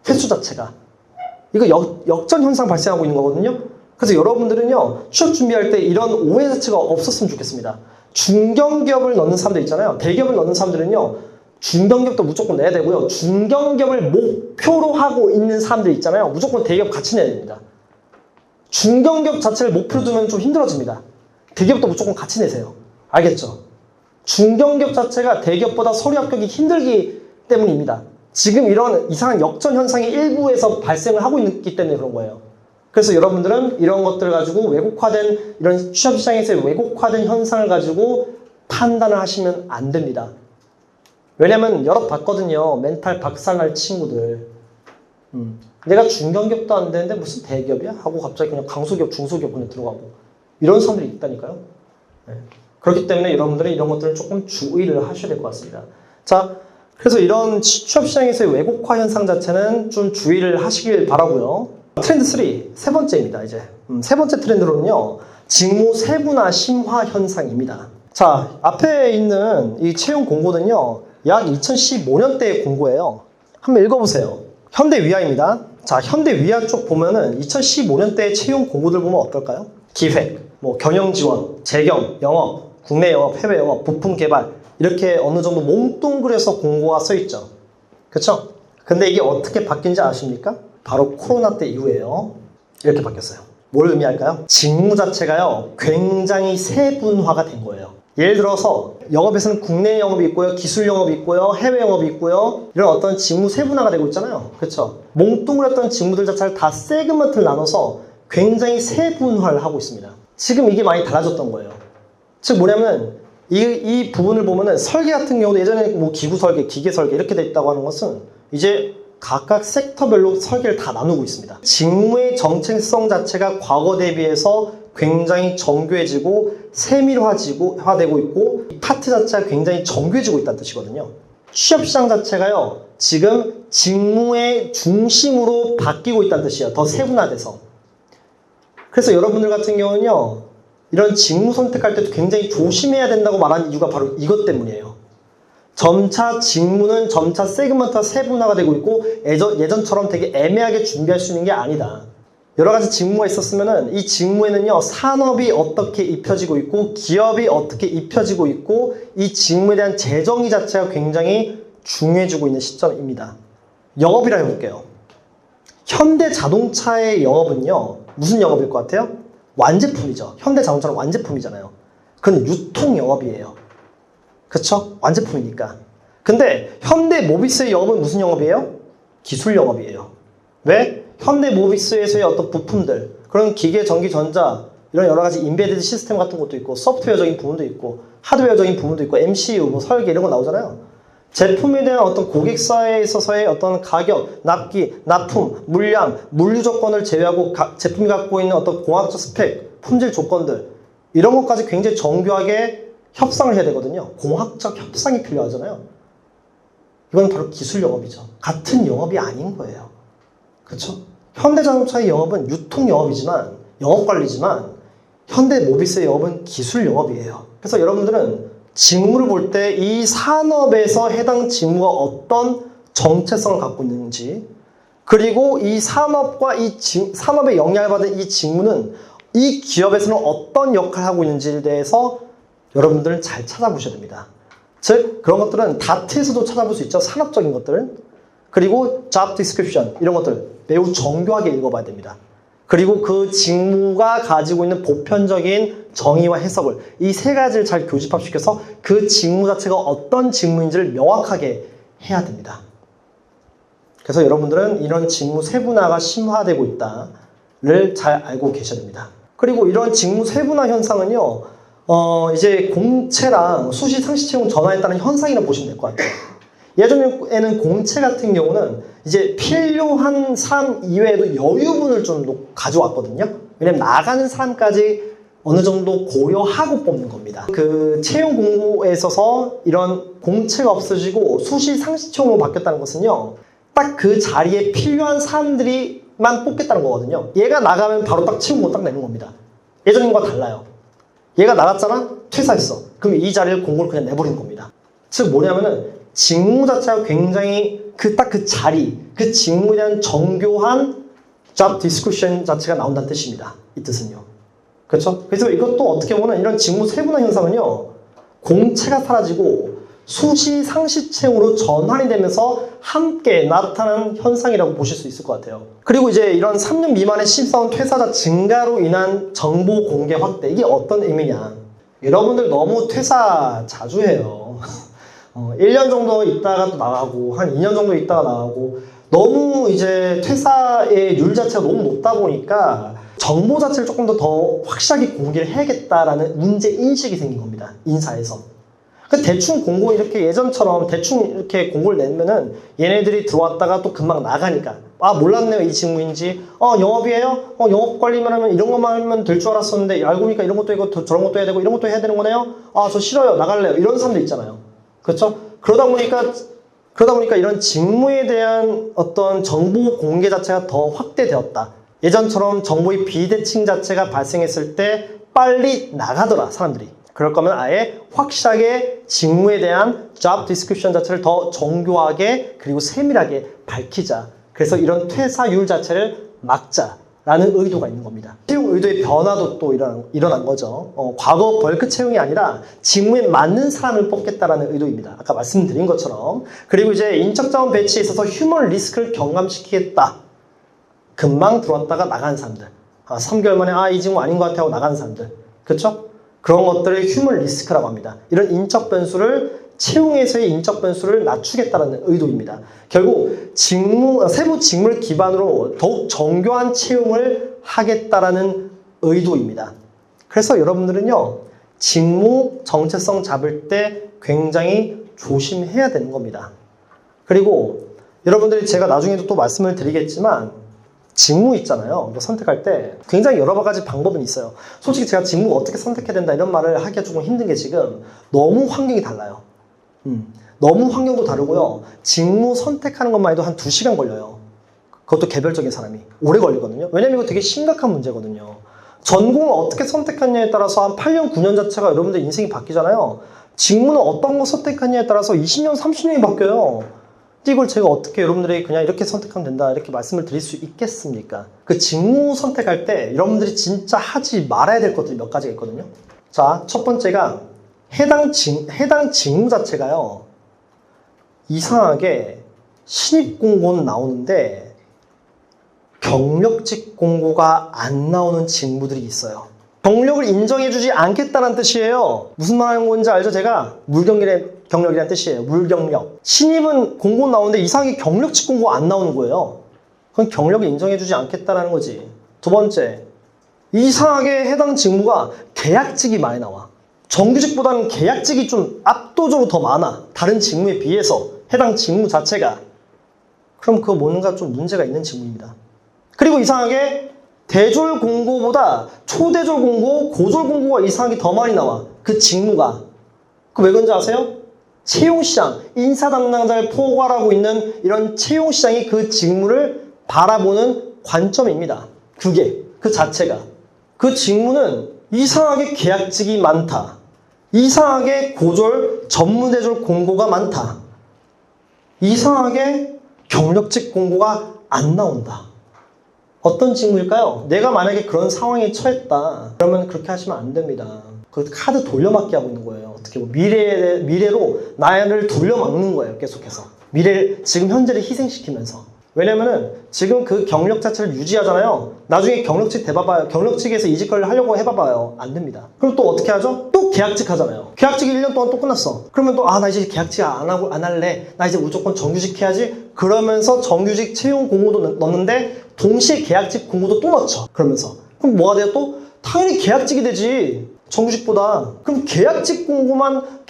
횟수 자체가. 이거 역전 현상 발생하고 있는 거거든요? 그래서 여러분들은요, 취업 준비할 때 이런 오해 자체가 없었으면 좋겠습니다. 중견기업을 넣는 사람들 있잖아요. 대기업을 넣는 사람들은요, 중견기업도 무조건 내야 되고요. 중견기업을 목표로 하고 있는 사람들 있잖아요. 무조건 대기업 같이 내야 됩니다. 중견기업 자체를 목표로 두면 좀 힘들어집니다. 대기업도 무조건 같이 내세요. 알겠죠? 중견기업 자체가 대기업보다 서류 합격이 힘들기 때문입니다. 지금 이런 이상한 역전 현상이 일부에서 발생을 하고 있기 때문에 그런 거예요. 그래서 여러분들은 이런 것들을 가지고 왜곡화된, 이런 취업시장에서의 왜곡화된 현상을 가지고 판단을 하시면 안 됩니다. 왜냐면 여러 봤거든요. 멘탈 박살날 친구들. 내가 중견기업도 안 되는데 무슨 대기업이야? 하고 갑자기 그냥 강소기업, 중소기업 그냥 들어가고. 이런 사람들이 있다니까요. 네. 그렇기 때문에 여러분들은 이런 것들을 조금 주의를 하셔야 될 것 같습니다. 자, 그래서 이런 취업시장에서의 왜곡화 현상 자체는 좀 주의를 하시길 바라고요. 트렌드 3, 세 번째입니다. 이제 세 번째 트렌드로는요, 직무 세분화 심화 현상입니다. 자, 앞에 있는 이 채용 공고는요, 약 2015년대의 공고예요. 한번 읽어보세요. 현대위아입니다. 자, 현대위아 쪽 보면은 2015년대 채용 공고들 보면 어떨까요? 기획, 경영 지원, 재경, 영업, 국내 영업, 해외 영업, 부품 개발 이렇게 어느 정도 몽뚱그려서 공고가 써 있죠. 그쵸? 근데 이게 어떻게 바뀐지 아십니까? 바로 코로나 때 이후에요. 이렇게 바뀌었어요. 뭘 의미할까요? 직무 자체가요, 굉장히 세분화가 된 거예요. 예를 들어서 영업에서는 국내 영업이 있고요, 기술 영업이 있고요, 해외 영업이 있고요. 이런 어떤 직무 세분화가 되고 있잖아요. 그렇죠? 몽뚱그렸던 직무들 자체를 다 세그먼트를 나눠서 굉장히 세분화를 하고 있습니다. 지금 이게 많이 달라졌던 거예요. 즉 뭐냐면 이 부분을 보면은 설계 같은 경우도 예전에 뭐 기구 설계, 기계 설계 이렇게 돼 있다고 하는 것은 이제 각각 섹터별로 설계를 다 나누고 있습니다. 직무의 정체성 자체가 과거 대비해서 굉장히 정교해지고 세밀화되고 있고 파트 자체가 굉장히 정교해지고 있다는 뜻이거든요. 취업시장 자체가요, 지금 직무의 중심으로 바뀌고 있다는 뜻이에요. 더 세분화돼서. 그래서 여러분들 같은 경우는요, 이런 직무 선택할 때도 굉장히 조심해야 된다고 말하는 이유가 바로 이것 때문이에요. 점차 직무는 점차 세그먼트가 세분화가 되고 있고 예전처럼 되게 애매하게 준비할 수 있는 게 아니다. 여러 가지 직무가 있었으면은 이 직무에는요, 산업이 어떻게 입혀지고 있고 기업이 어떻게 입혀지고 있고 이 직무에 대한 재정의 자체가 굉장히 중요해지고 있는 시점입니다. 영업이라 해볼게요. 현대자동차의 영업은요, 무슨 영업일 것 같아요? 완제품이죠. 현대자동차는 완제품이잖아요. 그건 유통 영업이에요. 그쵸? 완제품이니까. 근데 현대모비스의 영업은 무슨 영업이에요? 기술 영업이에요. 왜? 현대모비스에서의 어떤 부품들, 그런 기계, 전기, 전자, 이런 여러 가지 인베디드 시스템 같은 것도 있고, 소프트웨어적인 부분도 있고, 하드웨어적인 부분도 있고, MCU, 뭐 설계 이런 거 나오잖아요. 제품에 대한 어떤 고객사에 있어서의 어떤 가격, 납기, 납품, 물량, 물류 조건을 제외하고 제품이 갖고 있는 어떤 공학적 스펙, 품질 조건들, 이런 것까지 굉장히 정교하게 협상을 해야 되거든요. 공학적 협상이 필요하잖아요. 이건 바로 기술 영업이죠. 같은 영업이 아닌 거예요. 그렇죠? 현대자동차의 영업은 유통 영업이지만, 영업관리지만 현대모비스의 영업은 기술 영업이에요. 그래서 여러분들은 직무를 볼 때 이 산업에서 해당 직무가 어떤 정체성을 갖고 있는지, 그리고 이 산업과 산업에 영향을 받은 이 직무는 이 기업에서는 어떤 역할을 하고 있는지에 대해서 여러분들은 잘 찾아보셔야 됩니다. 즉 그런 것들은 다트에서도 찾아볼 수 있죠. 산업적인 것들, 그리고 job description 이런 것들 매우 정교하게 읽어봐야 됩니다. 그리고 그 직무가 가지고 있는 보편적인 정의와 해석을 이 세 가지를 잘 교집합시켜서 그 직무 자체가 어떤 직무인지를 명확하게 해야 됩니다. 그래서 여러분들은 이런 직무 세분화가 심화되고 있다를 잘 알고 계셔야 됩니다. 그리고 이런 직무 세분화 현상은요, 이제 공채랑 수시 상시 채용 전환했다는 현상이라고 보시면 될 것 같아요. 예전에는 공채 같은 경우는 이제 필요한 사람 이외에도 여유분을 좀 가져왔거든요. 왜냐면 나가는 사람까지 어느 정도 고려하고 뽑는 겁니다. 그 채용 공고에 있어서 이런 공채가 없어지고 수시 상시 채용으로 바뀌었다는 것은요, 딱 그 자리에 필요한 사람들이만 뽑겠다는 거거든요. 얘가 나가면 바로 딱 채용 공고 딱 내는 겁니다. 예전과 달라요. 얘가 나갔잖아? 퇴사했어. 그럼 이 자리를 공고를 그냥 내버리는 겁니다. 즉 뭐냐면은 직무 자체가 굉장히 그 자리, 그 직무에 대한 정교한 job description 자체가 나온다는 뜻입니다. 이 뜻은요. 그렇죠? 그래서 이것도 어떻게 보면 이런 직무 세분화 현상은요, 공채가 사라지고 수시 상시 채용으로 전환이 되면서 함께 나타나는 현상이라고 보실 수 있을 것 같아요. 그리고 이제 이런 3년 미만의 신입사원 퇴사자 증가로 인한 정보 공개 확대, 이게 어떤 의미냐? 여러분들 너무 퇴사 자주 해요. 1년 정도 있다가 또 나가고 한 2년 정도 있다가 나가고, 너무 이제 퇴사의 율 자체가 너무 높다 보니까 정보 자체를 조금 더 확실하게 공개를 해야겠다라는 문제 인식이 생긴 겁니다. 인사에서. 대충 공고 이렇게 예전처럼 대충 이렇게 공고를 내면은 얘네들이 들어왔다가 또 금방 나가니까, 아 몰랐네요 이 직무인지, 영업이에요? 영업 관리만 하면 이런 것만 하면 될 줄 알았었는데 알고 보니까 이런 것도 있고 저런 것도 해야 되고 이런 것도 해야 되는 거네요? 아 저 싫어요 나갈래요, 이런 사람들 있잖아요. 그렇죠? 그러다 보니까 이런 직무에 대한 어떤 정보 공개 자체가 더 확대되었다. 예전처럼 정보의 비대칭 자체가 발생했을 때 빨리 나가더라 사람들이. 그럴 거면 아예 확실하게 직무에 대한 job description 자체를 더 정교하게 그리고 세밀하게 밝히자. 그래서 이런 퇴사율 자체를 막자 라는 의도가 있는 겁니다. 채용 의도의 변화도 또 일어난 거죠. 과거 벌크 채용이 아니라 직무에 맞는 사람을 뽑겠다라는 의도입니다. 아까 말씀드린 것처럼. 그리고 이제 인적자원 배치에 있어서 휴먼 리스크를 경감시키겠다. 금방 들어왔다가 나가는 사람들. 3개월 만에 이 직무 아닌 것 같아 하고 나가는 사람들. 그렇죠? 그런 것들을 휴먼 리스크라고 합니다. 이런 인적 변수를 채용에서의 인적 변수를 낮추겠다는 의도입니다. 결국 세부 직무를 기반으로 더욱 정교한 채용을 하겠다라는 의도입니다. 그래서 여러분들은요, 직무 정체성 잡을 때 굉장히 조심해야 되는 겁니다. 그리고 여러분들이 제가 나중에도 또 말씀을 드리겠지만 직무 있잖아요. 선택할 때 굉장히 여러 가지 방법은 있어요. 솔직히 제가 직무 어떻게 선택해야 된다 이런 말을 하기가 조금 힘든 게 지금 너무 환경이 달라요. 너무 환경도 다르고요. 직무 선택하는 것만 해도 한 2시간 걸려요. 그것도 개별적인 사람이. 오래 걸리거든요. 왜냐면 이거 되게 심각한 문제거든요. 전공을 어떻게 선택하느냐에 따라서 한 8년, 9년 자체가 여러분들 인생이 바뀌잖아요. 직무는 어떤 거 선택하느냐에 따라서 20년, 30년이 바뀌어요. 이걸 제가 어떻게 여러분들이 그냥 이렇게 선택하면 된다 이렇게 말씀을 드릴 수 있겠습니까? 그 직무 선택할 때 여러분들이 진짜 하지 말아야 될 것들이 몇 가지가 있거든요. 자, 첫 번째가 해당 직무 자체가요, 이상하게 신입 공고는 나오는데 경력직 공고가 안 나오는 직무들이 있어요. 경력을 인정해주지 않겠다는 뜻이에요. 무슨 말 하는 건지 알죠? 제가 물경력이라는 뜻이에요. 물경력. 신입은 공고 나오는데 이상하게 경력직 공고 안 나오는 거예요. 그건 경력을 인정해주지 않겠다는 거지. 두 번째, 이상하게 해당 직무가 계약직이 많이 나와. 정규직보다는 계약직이 좀 압도적으로 더 많아. 다른 직무에 비해서 해당 직무 자체가. 그럼 그거 뭔가 좀 문제가 있는 직무입니다. 그리고 이상하게 대졸 공고보다 초대졸 공고, 고졸 공고가 이상하게 더 많이 나와. 그 직무가. 그 왜 그런지 아세요? 채용시장, 인사 담당자를 포괄하고 있는 이런 채용시장이 그 직무를 바라보는 관점입니다. 그게, 그 자체가. 그 직무는 이상하게 계약직이 많다. 이상하게 고졸, 전문대졸 공고가 많다. 이상하게 경력직 공고가 안 나온다. 어떤 직무일까요? 내가 만약에 그런 상황에 처했다. 그러면 그렇게 하시면 안 됩니다. 그 카드 돌려막기 하고 있는 거예요. 어떻게 보면 미래로 나를 돌려막는 거예요. 계속해서. 지금 현재를 희생시키면서. 왜냐면은 지금 그 경력 자체를 유지하잖아요. 나중에 경력직 대봐봐요. 경력직에서 이직을 하려고 해봐봐요. 안 됩니다. 그럼 또 어떻게 하죠? 또 계약직 하잖아요. 계약직이 1년 동안 또 끝났어. 그러면 또 나 이제 계약직 안 할래. 나 이제 무조건 정규직 해야지. 그러면서 정규직 채용 공고도 넣는데 동시에 계약직 공고도 또 넣죠. 그러면서. 그럼 뭐가 돼요 또? 당연히 계약직이 되지. 정규직보다. 그럼 계약직 경력만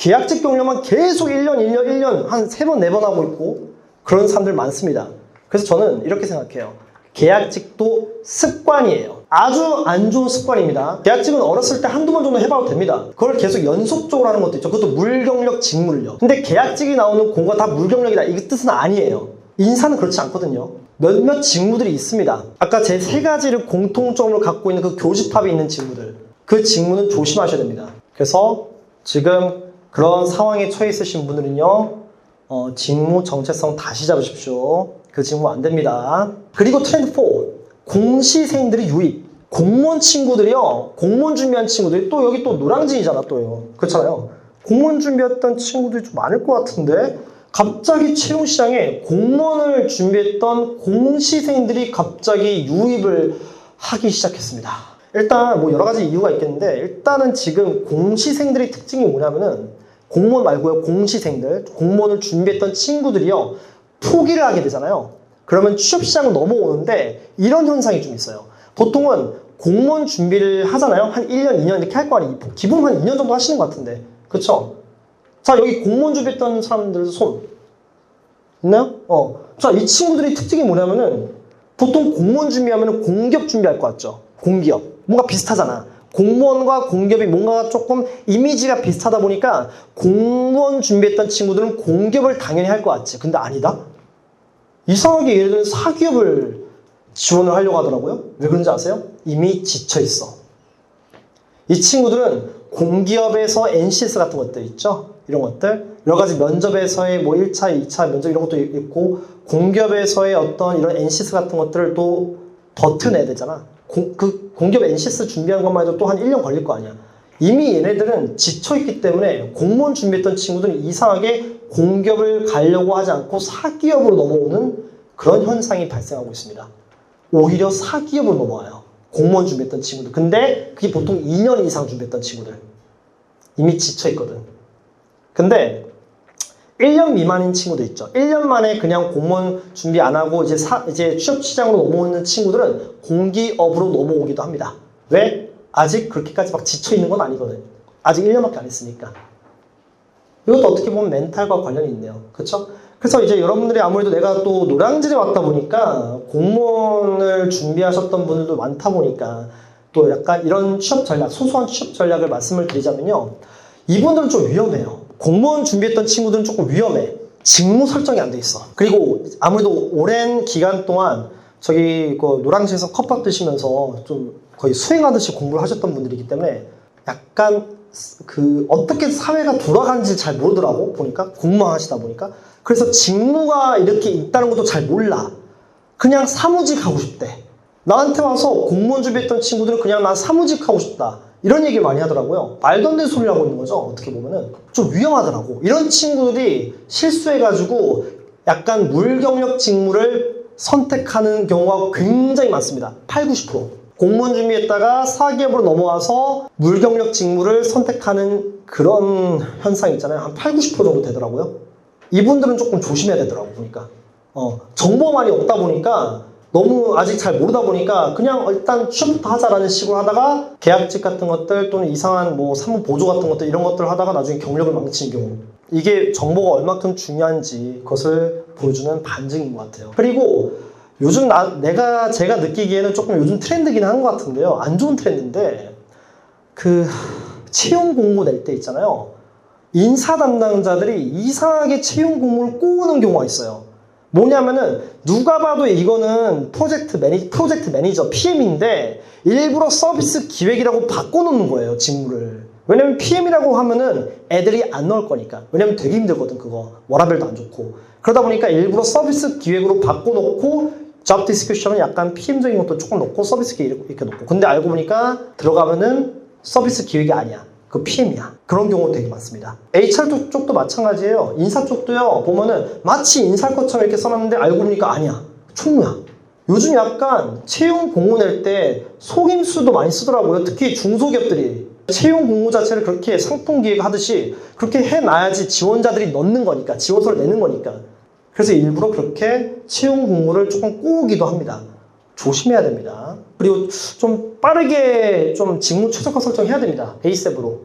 계속 1년 한 3번, 4번 하고 있고 그런 사람들 많습니다. 그래서 저는 이렇게 생각해요. 계약직도 습관이에요. 아주 안 좋은 습관입니다. 계약직은 어렸을 때 한두 번 정도 해봐도 됩니다. 그걸 계속 연속적으로 하는 것도 있죠. 그것도 물경력, 직무를요. 근데 계약직이 나오는 공고가 다 물경력이다. 이 뜻은 아니에요. 인사는 그렇지 않거든요. 몇몇 직무들이 있습니다. 아까 제 3가지를 공통점으로 갖고 있는 그 교집합이 있는 직무들. 그 직무는 조심하셔야 됩니다. 그래서 지금 그런 상황에 처해 있으신 분들은요, 직무 정체성 다시 잡으십시오. 그 직무 안 됩니다. 그리고 트렌드 4. 공시생들의 유입. 공무원 친구들이요. 공무원 준비한 친구들이 또 여기 또 노량진이잖아 또요. 그렇잖아요. 공무원 준비했던 친구들이 좀 많을 것 같은데 갑자기 채용시장에 공무원을 준비했던 공시생들이 갑자기 유입을 하기 시작했습니다. 일단 뭐 여러 가지 이유가 있겠는데 일단은 지금 공시생들의 특징이 뭐냐면은 공무원 말고요. 공시생들, 공무원을 준비했던 친구들이요. 포기를 하게 되잖아요. 그러면 취업시장으로 넘어오는데 이런 현상이 좀 있어요. 보통은 공무원 준비를 하잖아요. 한 1년, 2년 이렇게 할 거 아니에요. 기본 한 2년 정도 하시는 것 같은데. 그쵸? 자, 여기 공무원 준비했던 사람들 손 있나요? 자, 이 친구들의 특징이 뭐냐면은 보통 공무원 준비하면 공기업 준비할 것 같죠? 공기업. 뭔가 비슷하잖아. 공무원과 공기업이 뭔가 조금 이미지가 비슷하다 보니까 공무원 준비했던 친구들은 공기업을 당연히 할 것 같지. 근데 아니다? 이상하게 예를 들면 사기업을 지원을 하려고 하더라고요. 왜 그런지 아세요? 이미 지쳐있어. 이 친구들은 공기업에서 NCS 같은 것들 있죠? 이런 것들. 여러 가지 면접에서의 뭐 1차, 2차 면접 이런 것도 있고 공기업에서의 어떤 이런 NCS 같은 것들을 또 버텨내야 되잖아. 그 공기업 NCS 준비한 것만 해도 또 한 1년 걸릴 거 아니야. 이미 얘네들은 지쳐있기 때문에 공무원 준비했던 친구들은 이상하게 공기업을 가려고 하지 않고 사기업으로 넘어오는 그런 현상이 발생하고 있습니다. 오히려 사기업으로 넘어와요. 공무원 준비했던 친구들. 근데 그게 보통 2년 이상 준비했던 친구들. 이미 지쳐있거든. 근데 1년 미만인 친구들 있죠. 1년 만에 그냥 공무원 준비 안 하고 이제 취업 시장으로 넘어오는 친구들은 공기업으로 넘어오기도 합니다. 왜? 아직 그렇게까지 막 지쳐있는 건 아니거든. 아직 1년밖에 안 했으니까. 이것도 어떻게 보면 멘탈과 관련이 있네요. 그쵸? 그래서 이제 여러분들이 아무래도 내가 또 노량진에 왔다 보니까 공무원을 준비하셨던 분들도 많다 보니까 또 약간 이런 취업 전략, 소소한 취업 전략을 말씀을 드리자면요. 이분들은 좀 위험해요. 공무원 준비했던 친구들은 조금 위험해. 직무 설정이 안 돼 있어. 그리고 아무래도 오랜 기간 동안 저기 그 노량진에서 컵밥 드시면서 좀 거의 수행하듯이 공부를 하셨던 분들이기 때문에 약간 그 어떻게 사회가 돌아가는지 잘 모르더라고 보니까 공무원 하시다 보니까. 그래서 직무가 이렇게 있다는 것도 잘 몰라. 그냥 사무직 하고 싶대. 나한테 와서 공무원 준비했던 친구들은 그냥 난 사무직 하고 싶다 이런 얘기를 많이 하더라고요. 말도 안 되는 소리를 하고 있는 거죠. 어떻게 보면은 좀 위험하더라고. 이런 친구들이 실수해가지고 약간 물경력 직무를 선택하는 경우가 굉장히 많습니다. 8, 90%. 공무원 준비했다가 사기업으로 넘어와서 물경력 직무를 선택하는 그런 현상이 있잖아요. 한 8, 90% 정도 되더라고요. 이분들은 조금 조심해야 되더라고 보니까. 정보가 많이 없다 보니까 너무 아직 잘 모르다 보니까 그냥 일단 취업부터 하자라는 식으로 하다가 계약직 같은 것들 또는 이상한 뭐 사무 보조 같은 것들 이런 것들을 하다가 나중에 경력을 망치는 경우. 이게 정보가 얼마큼 중요한지 그것을 보여주는 반증인 것 같아요. 그리고 요즘 제가 느끼기에는 조금 요즘 트렌드긴 한 것 같은데요. 안 좋은 트렌드인데 그 채용 공고 낼 때 있잖아요. 인사 담당자들이 이상하게 채용 공고를 꼬우는 경우가 있어요. 뭐냐면은 누가 봐도 이거는 프로젝트 매니저 PM인데 일부러 서비스 기획이라고 바꿔놓는 거예요. 직무를. 왜냐면 PM이라고 하면은 애들이 안 넣을 거니까. 왜냐면 되게 힘들거든 그거. 워라밸도 안 좋고. 그러다 보니까 일부러 서비스 기획으로 바꿔놓고 잡 디스크립션은 약간 PM적인 것도 조금 넣고 서비스 기획 이렇게 넣고. 근데 알고 보니까 들어가면은 서비스 기획이 아니야. 그 PM이야. 그런 경우 되게 많습니다. HR 쪽도 마찬가지예요. 인사 쪽도요. 보면은 마치 인사할 것처럼 이렇게 써놨는데 알고 보니까 아니야. 총무야. 요즘 약간 채용 공고 낼 때 속임수도 많이 쓰더라고요. 특히 중소기업들이. 채용 공고 자체를 그렇게 상품 기획하듯이 그렇게 해놔야지 지원자들이 넣는 거니까. 지원서를 내는 거니까. 그래서 일부러 그렇게 채용 공고를 조금 꼬우기도 합니다. 조심해야 됩니다. 그리고 좀 빠르게 좀 직무 최적화 설정해야 됩니다. A7으로.